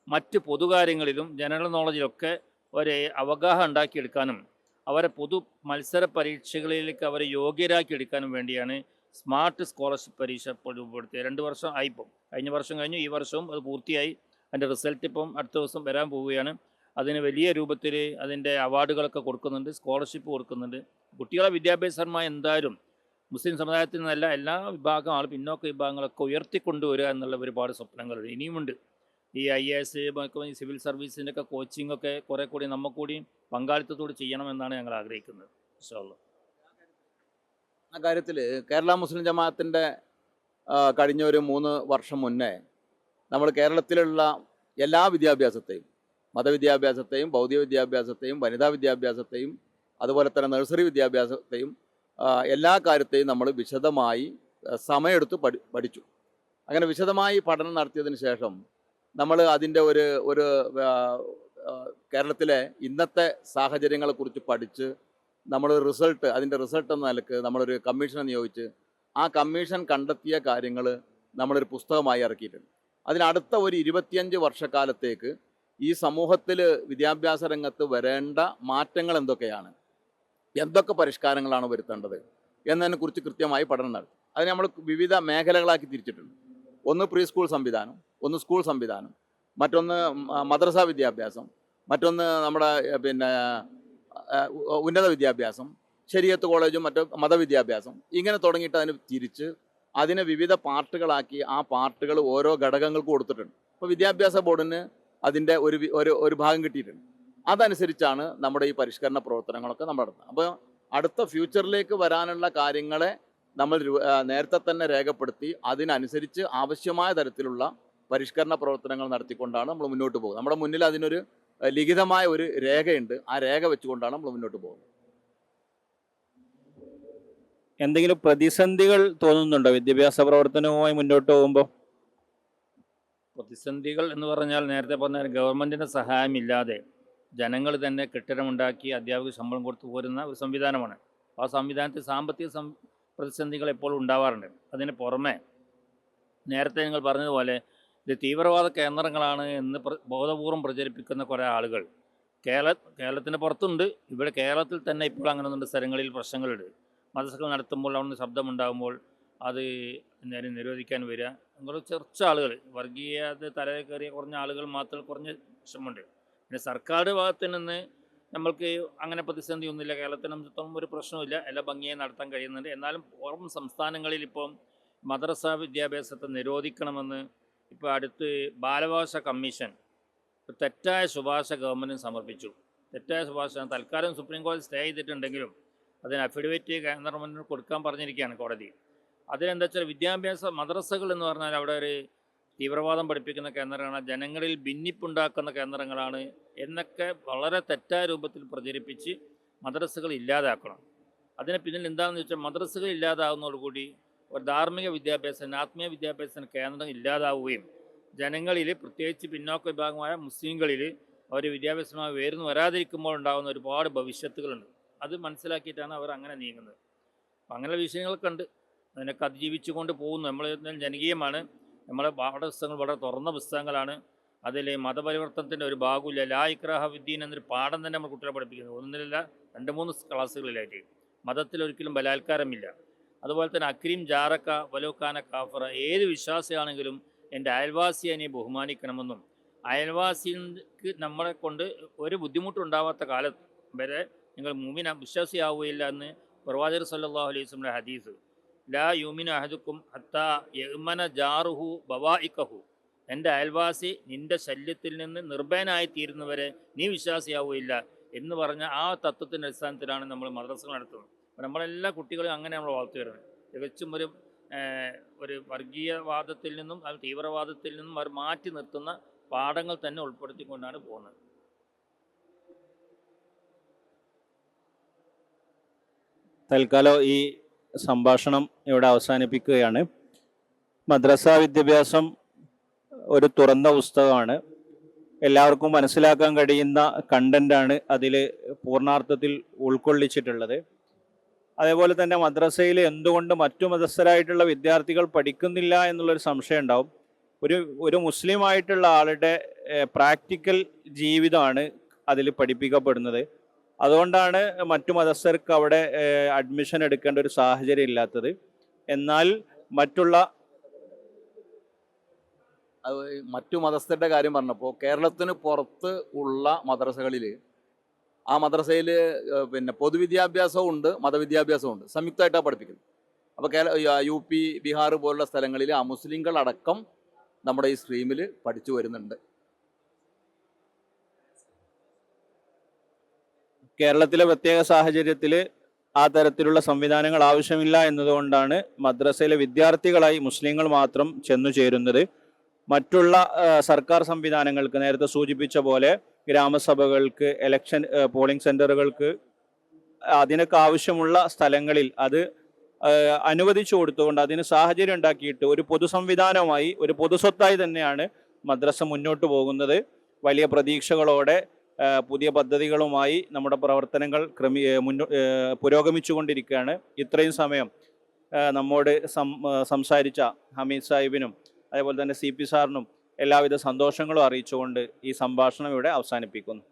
മറ്റ് പൊതുകാര്യങ്ങളിലും ജനറൽ നോളജിലൊക്കെ ഒരു അവഗാഹം ഉണ്ടാക്കിയെടുക്കാനും അവരെ പൊതു മത്സര പരീക്ഷകളിലേക്ക് അവരെ യോഗ്യരാക്കിയെടുക്കാനും വേണ്ടിയാണ് സ്മാർട്ട് സ്കോളർഷിപ്പ് പരീക്ഷ ഇപ്പോൾ രൂപപ്പെടുത്തിയത്. 2 വർഷം ആയിപ്പം, കഴിഞ്ഞ വർഷം കഴിഞ്ഞു, ഈ വർഷവും അത് പൂർത്തിയായി. അതിൻ്റെ റിസൾട്ട് ഇപ്പം അടുത്ത ദിവസം വരാൻ പോവുകയാണ്. അതിന് വലിയ രൂപത്തിൽ അതിൻ്റെ അവാർഡുകളൊക്കെ കൊടുക്കുന്നുണ്ട്, സ്കോളർഷിപ്പ് കൊടുക്കുന്നുണ്ട്. കുട്ടികളെ വിദ്യാഭ്യാസപരമായി എന്തായാലും മുസ്ലിം സമുദായത്തിൽ നിന്നല്ല എല്ലാ വിഭാഗം പിന്നോക്ക വിഭാഗങ്ങളൊക്കെ ഉയർത്തിക്കൊണ്ടുവരിക എന്നുള്ള ഒരുപാട് സ്വപ്നങ്ങളുണ്ട്, ഇനിയുമുണ്ട്. ഈ IAS, സിവിൽ സർവീസിൻ്റെ ഒക്കെ കോച്ചിങ് ഒക്കെ കുറെ കൂടി നമുക്കൂടി പങ്കാളിത്തത്തോട് ചെയ്യണമെന്നാണ് ഞങ്ങൾ ആഗ്രഹിക്കുന്നത്. ഇൻഷാ അല്ലാഹ്. ആ കാര്യത്തിൽ കേരള മുസ്ലിം ജമാഅത്തിൻ്റെ കഴിഞ്ഞ ഒരു 3 വർഷം മുന്നേ നമ്മൾ കേരളത്തിലുള്ള എല്ലാ വിദ്യാഭ്യാസത്തെയും, മതവിദ്യാഭ്യാസത്തെയും ഭൗതിക വിദ്യാഭ്യാസത്തെയും വനിതാ വിദ്യാഭ്യാസത്തെയും അതുപോലെ തന്നെ നഴ്സറി വിദ്യാഭ്യാസത്തെയും എല്ലാ കാര്യത്തെയും നമ്മൾ വിശദമായി സമയമെടുത്ത് പഠിച്ചു. അങ്ങനെ വിശദമായി പഠനം നടത്തിയതിന് ശേഷം നമ്മൾ അതിൻ്റെ ഒരു ഒരു ആ, ആ, കേരളത്തിലെ ഇന്നത്തെ സാഹചര്യങ്ങളെക്കുറിച്ച് പഠിച്ച് നമ്മൾ അതിൻ്റെ റിസൾട്ട് എന്ന നിലക്ക് നമ്മളൊരു കമ്മീഷനെ നിയോഗിച്ച് ആ കമ്മീഷൻ കണ്ടെത്തിയ കാര്യങ്ങൾ നമ്മളൊരു പുസ്തകമായി ഇറക്കിയിട്ടുണ്ട്. അതിനടുത്ത ഒരു 25 വർഷക്കാലത്തേക്ക് ഈ സമൂഹത്തിൽ വിദ്യാഭ്യാസ രംഗത്ത് വരേണ്ട മാറ്റങ്ങൾ എന്തൊക്കെയാണ്, എന്തൊക്കെ പരിഷ്കാരങ്ങളാണ് വരുത്തേണ്ടത് എന്നതിനെക്കുറിച്ച് കൃത്യമായി പഠനം നടത്തി. അതിന് നമ്മൾ വിവിധ മേഖലകളാക്കി തിരിച്ചിട്ടുണ്ട്. ഒന്ന് പ്രീ സ്കൂൾ സംവിധാനം, ഒന്ന് സ്കൂൾ സംവിധാനം, മറ്റൊന്ന് മദ്രസ വിദ്യാഭ്യാസം, മറ്റൊന്ന് നമ്മുടെ ഉന്നത വിദ്യാഭ്യാസം, ശരീഅത്ത് കോളേജും മറ്റു മതവിദ്യാഭ്യാസം, ഇങ്ങനെ തുടങ്ങിയിട്ട് അതിന് തിരിച്ച് അതിനെ വിവിധ പാർട്ടുകളാക്കി ആ പാർട്ടുകൾ ഓരോ ഘടകങ്ങൾക്ക് കൊടുത്തിട്ടുണ്ട്. ഇപ്പോൾ വിദ്യാഭ്യാസ ബോർഡിന് അതിൻ്റെ ഒരു ഭാഗം കിട്ടിയിട്ടുണ്ട്. അതനുസരിച്ചാണ് നമ്മുടെ ഈ പരിഷ്കരണ പ്രവർത്തനങ്ങളൊക്കെ നമ്മൾ നടത്തുന്നത്. അപ്പോൾ അടുത്ത ഫ്യൂച്ചറിലേക്ക് വരാനുള്ള കാര്യങ്ങളെ നമ്മൾ നേരത്തെ തന്നെ രേഖപ്പെടുത്തി അതിനനുസരിച്ച് ആവശ്യമായ തരത്തിലുള്ള പരിഷ്കരണ പ്രവർത്തനങ്ങൾ നടത്തിക്കൊണ്ടാണ് നമ്മൾ മുന്നോട്ട് പോകുന്നത്. നമ്മുടെ മുന്നിൽ അതിനൊരു ലിഖിതമായ ഒരു രേഖയുണ്ട്. ആ രേഖ വെച്ചുകൊണ്ടാണ് നമ്മൾ മുന്നോട്ട് പോകുന്നത്. എന്തെങ്കിലും പ്രതിസന്ധികൾ തോന്നുന്നുണ്ടോ വിദ്യാഭ്യാസ പ്രവർത്തനവുമായി മുന്നോട്ട് പോകുമ്പോൾ? പ്രതിസന്ധികൾ എന്ന് പറഞ്ഞാൽ നേരത്തെ പറഞ്ഞ ഗവൺമെൻറ്റിൻ്റെ സഹായമില്ലാതെ ജനങ്ങൾ തന്നെ കെട്ടിടമുണ്ടാക്കി അധ്യാപക ശമ്പളം കൊടുത്തു പോരുന്ന ഒരു സംവിധാനമാണ്. ആ സംവിധാനത്തിൽ സാമ്പത്തിക പ്രതിസന്ധികൾ എപ്പോഴും ഉണ്ടാവാറുണ്ട്. അതിന് പുറമെ നേരത്തെ നിങ്ങൾ പറഞ്ഞതുപോലെ ഇത് തീവ്രവാദ കേന്ദ്രങ്ങളാണ് എന്ന് ബോധപൂർവം പ്രചരിപ്പിക്കുന്ന കുറേ ആളുകൾ കേരളത്തിന് പുറത്തുണ്ട്. ഇവിടെ കേരളത്തിൽ തന്നെ ഇപ്പോൾ അങ്ങനെ സ്ഥലങ്ങളിൽ പ്രശ്നങ്ങളുണ്ട്. മദ്രസകൾ നടത്തുമ്പോൾ അവിടെ നിന്ന് ശബ്ദമുണ്ടാകുമ്പോൾ അത് നേരെ നിരോധിക്കാൻ വരിക, അങ്ങനെ കുറച്ച് ആളുകൾ വർഗീയത തലയിൽ കയറിയ കുറഞ്ഞ ആളുകൾ മാത്രം കുറഞ്ഞ വിഷമമുണ്ട്. പിന്നെ സർക്കാർ ഭാഗത്ത് നിന്ന് നമ്മൾക്ക് അങ്ങനെ പ്രതിസന്ധി ഒന്നുമില്ല. കേരളത്തിന് സംബന്ധിച്ചിടത്തോളം ഒരു പ്രശ്നമില്ല, എല്ലാ ഭംഗിയായി നടത്താൻ കഴിയുന്നുണ്ട്. എന്നാലും പുറം സംസ്ഥാനങ്ങളിൽ ഇപ്പം മദ്രസ വിദ്യാഭ്യാസത്തെ നിരോധിക്കണമെന്ന് ഇപ്പോൾ അടുത്ത് ബാലഭാഷ കമ്മീഷൻ തെറ്റായ ശുപാർശ ഗവൺമെൻറ്റിന് സമർപ്പിച്ചു. തെറ്റായ ശുപാർശ തൽക്കാലം സുപ്രീം കോടതി സ്റ്റേ ചെയ്തിട്ടുണ്ടെങ്കിലും അതിന് അഫിഡവിറ്റ് ഗവൺമെൻറ്റിന് കൊടുക്കാൻ പറഞ്ഞിരിക്കുകയാണ് കോടതി. അതിനെന്താ വെച്ചാൽ വിദ്യാഭ്യാസ മദ്രസകൾ എന്ന് പറഞ്ഞാൽ അവിടെ ഒരു തീവ്രവാദം പഠിപ്പിക്കുന്ന കേന്ദ്രങ്ങളാണ്, ജനങ്ങളിൽ ഭിന്നിപ്പുണ്ടാക്കുന്ന കേന്ദ്രങ്ങളാണ് എന്നൊക്കെ വളരെ തെറ്റായ രൂപത്തിൽ പ്രചരിപ്പിച്ച് മദ്രസകൾ ഇല്ലാതാക്കണം. അതിന് പിന്നിൽ എന്താണെന്ന് വെച്ചാൽ മദ്രസകൾ ഇല്ലാതാകുന്നതോടുകൂടി ഒരു ധാർമ്മിക വിദ്യാഭ്യാസത്തിന് ആത്മീയ വിദ്യാഭ്യാസത്തിന് കേന്ദ്രം ഇല്ലാതാവുകയും ജനങ്ങളിൽ പ്രത്യേകിച്ച് പിന്നോക്ക വിഭാഗമായ മുസ്ലിങ്ങളിൽ അവർ വിദ്യാഭ്യാസമായി ഉയർന്നു വരാതിരിക്കുമ്പോൾ ഉണ്ടാകുന്ന ഒരുപാട് ഭവിഷ്യത്തുകളുണ്ട്. അത് മനസ്സിലാക്കിയിട്ടാണ് അവർ അങ്ങനെ നീങ്ങുന്നത്. അപ്പം അങ്ങനെയുള്ള വിഷയങ്ങളൊക്കെ ഉണ്ട്. അതിനൊക്കെ അതിജീവിച്ചു കൊണ്ട് പോകുന്നു. നമ്മൾ ജനകീയമാണ്. നമ്മളെ പാഠപുസ്തകങ്ങൾ വളരെ തുറന്ന പുസ്തകങ്ങളാണ്. അതിൽ മതപരിവർത്തനത്തിൻ്റെ ഒരു ഭാഗമില്ല. ലാ ഇക്രാഹ ഫിദ്ദീൻ എന്നൊരു പാഠം തന്നെ നമ്മൾ കുട്ടികളെ പഠിപ്പിക്കുന്നത്. ഒന്നിലല്ല 2-3 ക്ലാസ്സുകളിലായിട്ട്. മതത്തിലൊരിക്കലും ബലാത്കാരമില്ല. അതുപോലെ തന്നെ അക്രീം ജാറക്ക വലോക്കാന കാഫറ, ഏത് വിശ്വാസിയാണെങ്കിലും എൻ്റെ അയൽവാസിയെ നീ ബഹുമാനിക്കണമെന്നും അയൽവാസിക്ക് നമ്മളെ കൊണ്ട് ഒരു ബുദ്ധിമുട്ടുണ്ടാവാത്ത കാലം വരെ നിങ്ങൾ മുഅ്മിന വിശ്വാസിയാവുകയില്ല എന്ന് പ്രവാചകർ സല്ലല്ലാഹു അലൈഹി വസല്ലം ഹദീസ്. ലാ യുമിനു അഹദുക്കും ഹത്താ യഅ്മന ജാറുഹു ബവാഇഖഹു, എൻ്റെ അയൽവാസി നിൻ്റെ ശല്യത്തിൽ നിന്ന് നിർഭയനായിത്തീരുന്നവരെ നീ വിശ്വാസിയാവുകയില്ല എന്ന് പറഞ്ഞ ആ തത്വത്തിൻ്റെ അടിസ്ഥാനത്തിലാണ് നമ്മൾ മദ്രസകൾ നടത്തുന്നത്. അപ്പോൾ നമ്മളെല്ലാ കുട്ടികളും അങ്ങനെ നമ്മൾ വളർത്തി വരുന്നത്. തികച്ചും ഒരു വർഗീയവാദത്തിൽ നിന്നും അത് തീവ്രവാദത്തിൽ നിന്നും അവർ മാറ്റി നിർത്തുന്ന പാഠങ്ങൾ തന്നെ ഉൾപ്പെടുത്തിക്കൊണ്ടാണ് പോകുന്നത്. തൽക്കാലം ഈ സംഭാഷണം ഇവിടെ അവസാനിപ്പിക്കുകയാണ്. മദ്രസ വിദ്യാഭ്യാസം ഒരു തുറന്ന പുസ്തകമാണ്. എല്ലാവർക്കും മനസ്സിലാക്കാൻ കഴിയുന്ന കണ്ടൻ്റാണ് അതിൽ പൂർണ്ണാർത്ഥത്തിൽ ഉൾക്കൊള്ളിച്ചിട്ടുള്ളത്. അതേപോലെ തന്നെ മദ്രസയിൽ എന്തുകൊണ്ട് മറ്റു മതസ്ഥരായിട്ടുള്ള വിദ്യാർത്ഥികൾ പഠിക്കുന്നില്ല എന്നുള്ളൊരു സംശയം ഉണ്ടാവും. ഒരു മുസ്ലിം ആയിട്ടുള്ള ആളുടെ പ്രാക്ടിക്കൽ ജീവിതമാണ് അതിൽ പഠിപ്പിക്കപ്പെടുന്നത്. അതുകൊണ്ടാണ് മറ്റു മതസ്ഥർക്ക് അവിടെ അഡ്മിഷൻ എടുക്കേണ്ട ഒരു സാഹചര്യം ഇല്ലാത്തത്. എന്നാൽ മറ്റു മതസ്ഥരുടെ കാര്യം പറഞ്ഞപ്പോൾ കേരളത്തിന് പുറത്ത് ഉള്ള മദ്രസകളിൽ ആ മദ്രസയിൽ പൊതുവിദ്യാഭ്യാസവും ഉണ്ട്, മതവിദ്യാഭ്യാസവും ഉണ്ട്, സംയുക്തമായിട്ടാണ് പഠിപ്പിക്കുന്നത്. അപ്പോൾ UP, ബീഹാർ പോലുള്ള സ്ഥലങ്ങളിൽ ആ മുസ്ലിങ്ങളടക്കം നമ്മുടെ ഈ സ്ട്രീമിൽ പഠിച്ചു വരുന്നുണ്ട്. കേരളത്തിലെ പ്രത്യേക സാഹചര്യത്തിൽ ആ തരത്തിലുള്ള സംവിധാനങ്ങൾ ആവശ്യമില്ല എന്നതുകൊണ്ടാണ് മദ്രസയിലെ വിദ്യാർത്ഥികളായി മുസ്ലിങ്ങൾ മാത്രം ചെന്നു ചേരുന്നത്. മറ്റുള്ള സർക്കാർ സംവിധാനങ്ങൾക്ക് നേരത്തെ സൂചിപ്പിച്ച പോലെ ഗ്രാമസഭകൾക്ക്, ഇലക്ഷൻ പോളിംഗ് സെന്ററുകൾക്ക് അതിനൊക്കെ ആവശ്യമുള്ള സ്ഥലങ്ങളിൽ അത് അനുവദിച്ചു കൊടുത്തുകൊണ്ട് അതിന് സാഹചര്യം ഉണ്ടാക്കിയിട്ട് ഒരു പൊതു സംവിധാനമായി, ഒരു പൊതുസ്വത്തായി തന്നെയാണ് മദ്രസ മുന്നോട്ട് പോകുന്നത്. വലിയ പ്രതീക്ഷകളോടെ പുതിയ പദ്ധതികളുമായി നമ്മുടെ പ്രവർത്തനങ്ങൾ പുരോഗമിച്ചുകൊണ്ടിരിക്കുകയാണ്. ഇത്രയും സമയം നമ്മോട് സംസാരിച്ച ഹമീദ് സാഹിബിനും അതേപോലെ തന്നെ CP സാറിനും എല്ലാവിധ സന്തോഷങ്ങളും അറിയിച്ചുകൊണ്ട് ഈ സംഭാഷണം ഇവിടെ അവസാനിപ്പിക്കുന്നു.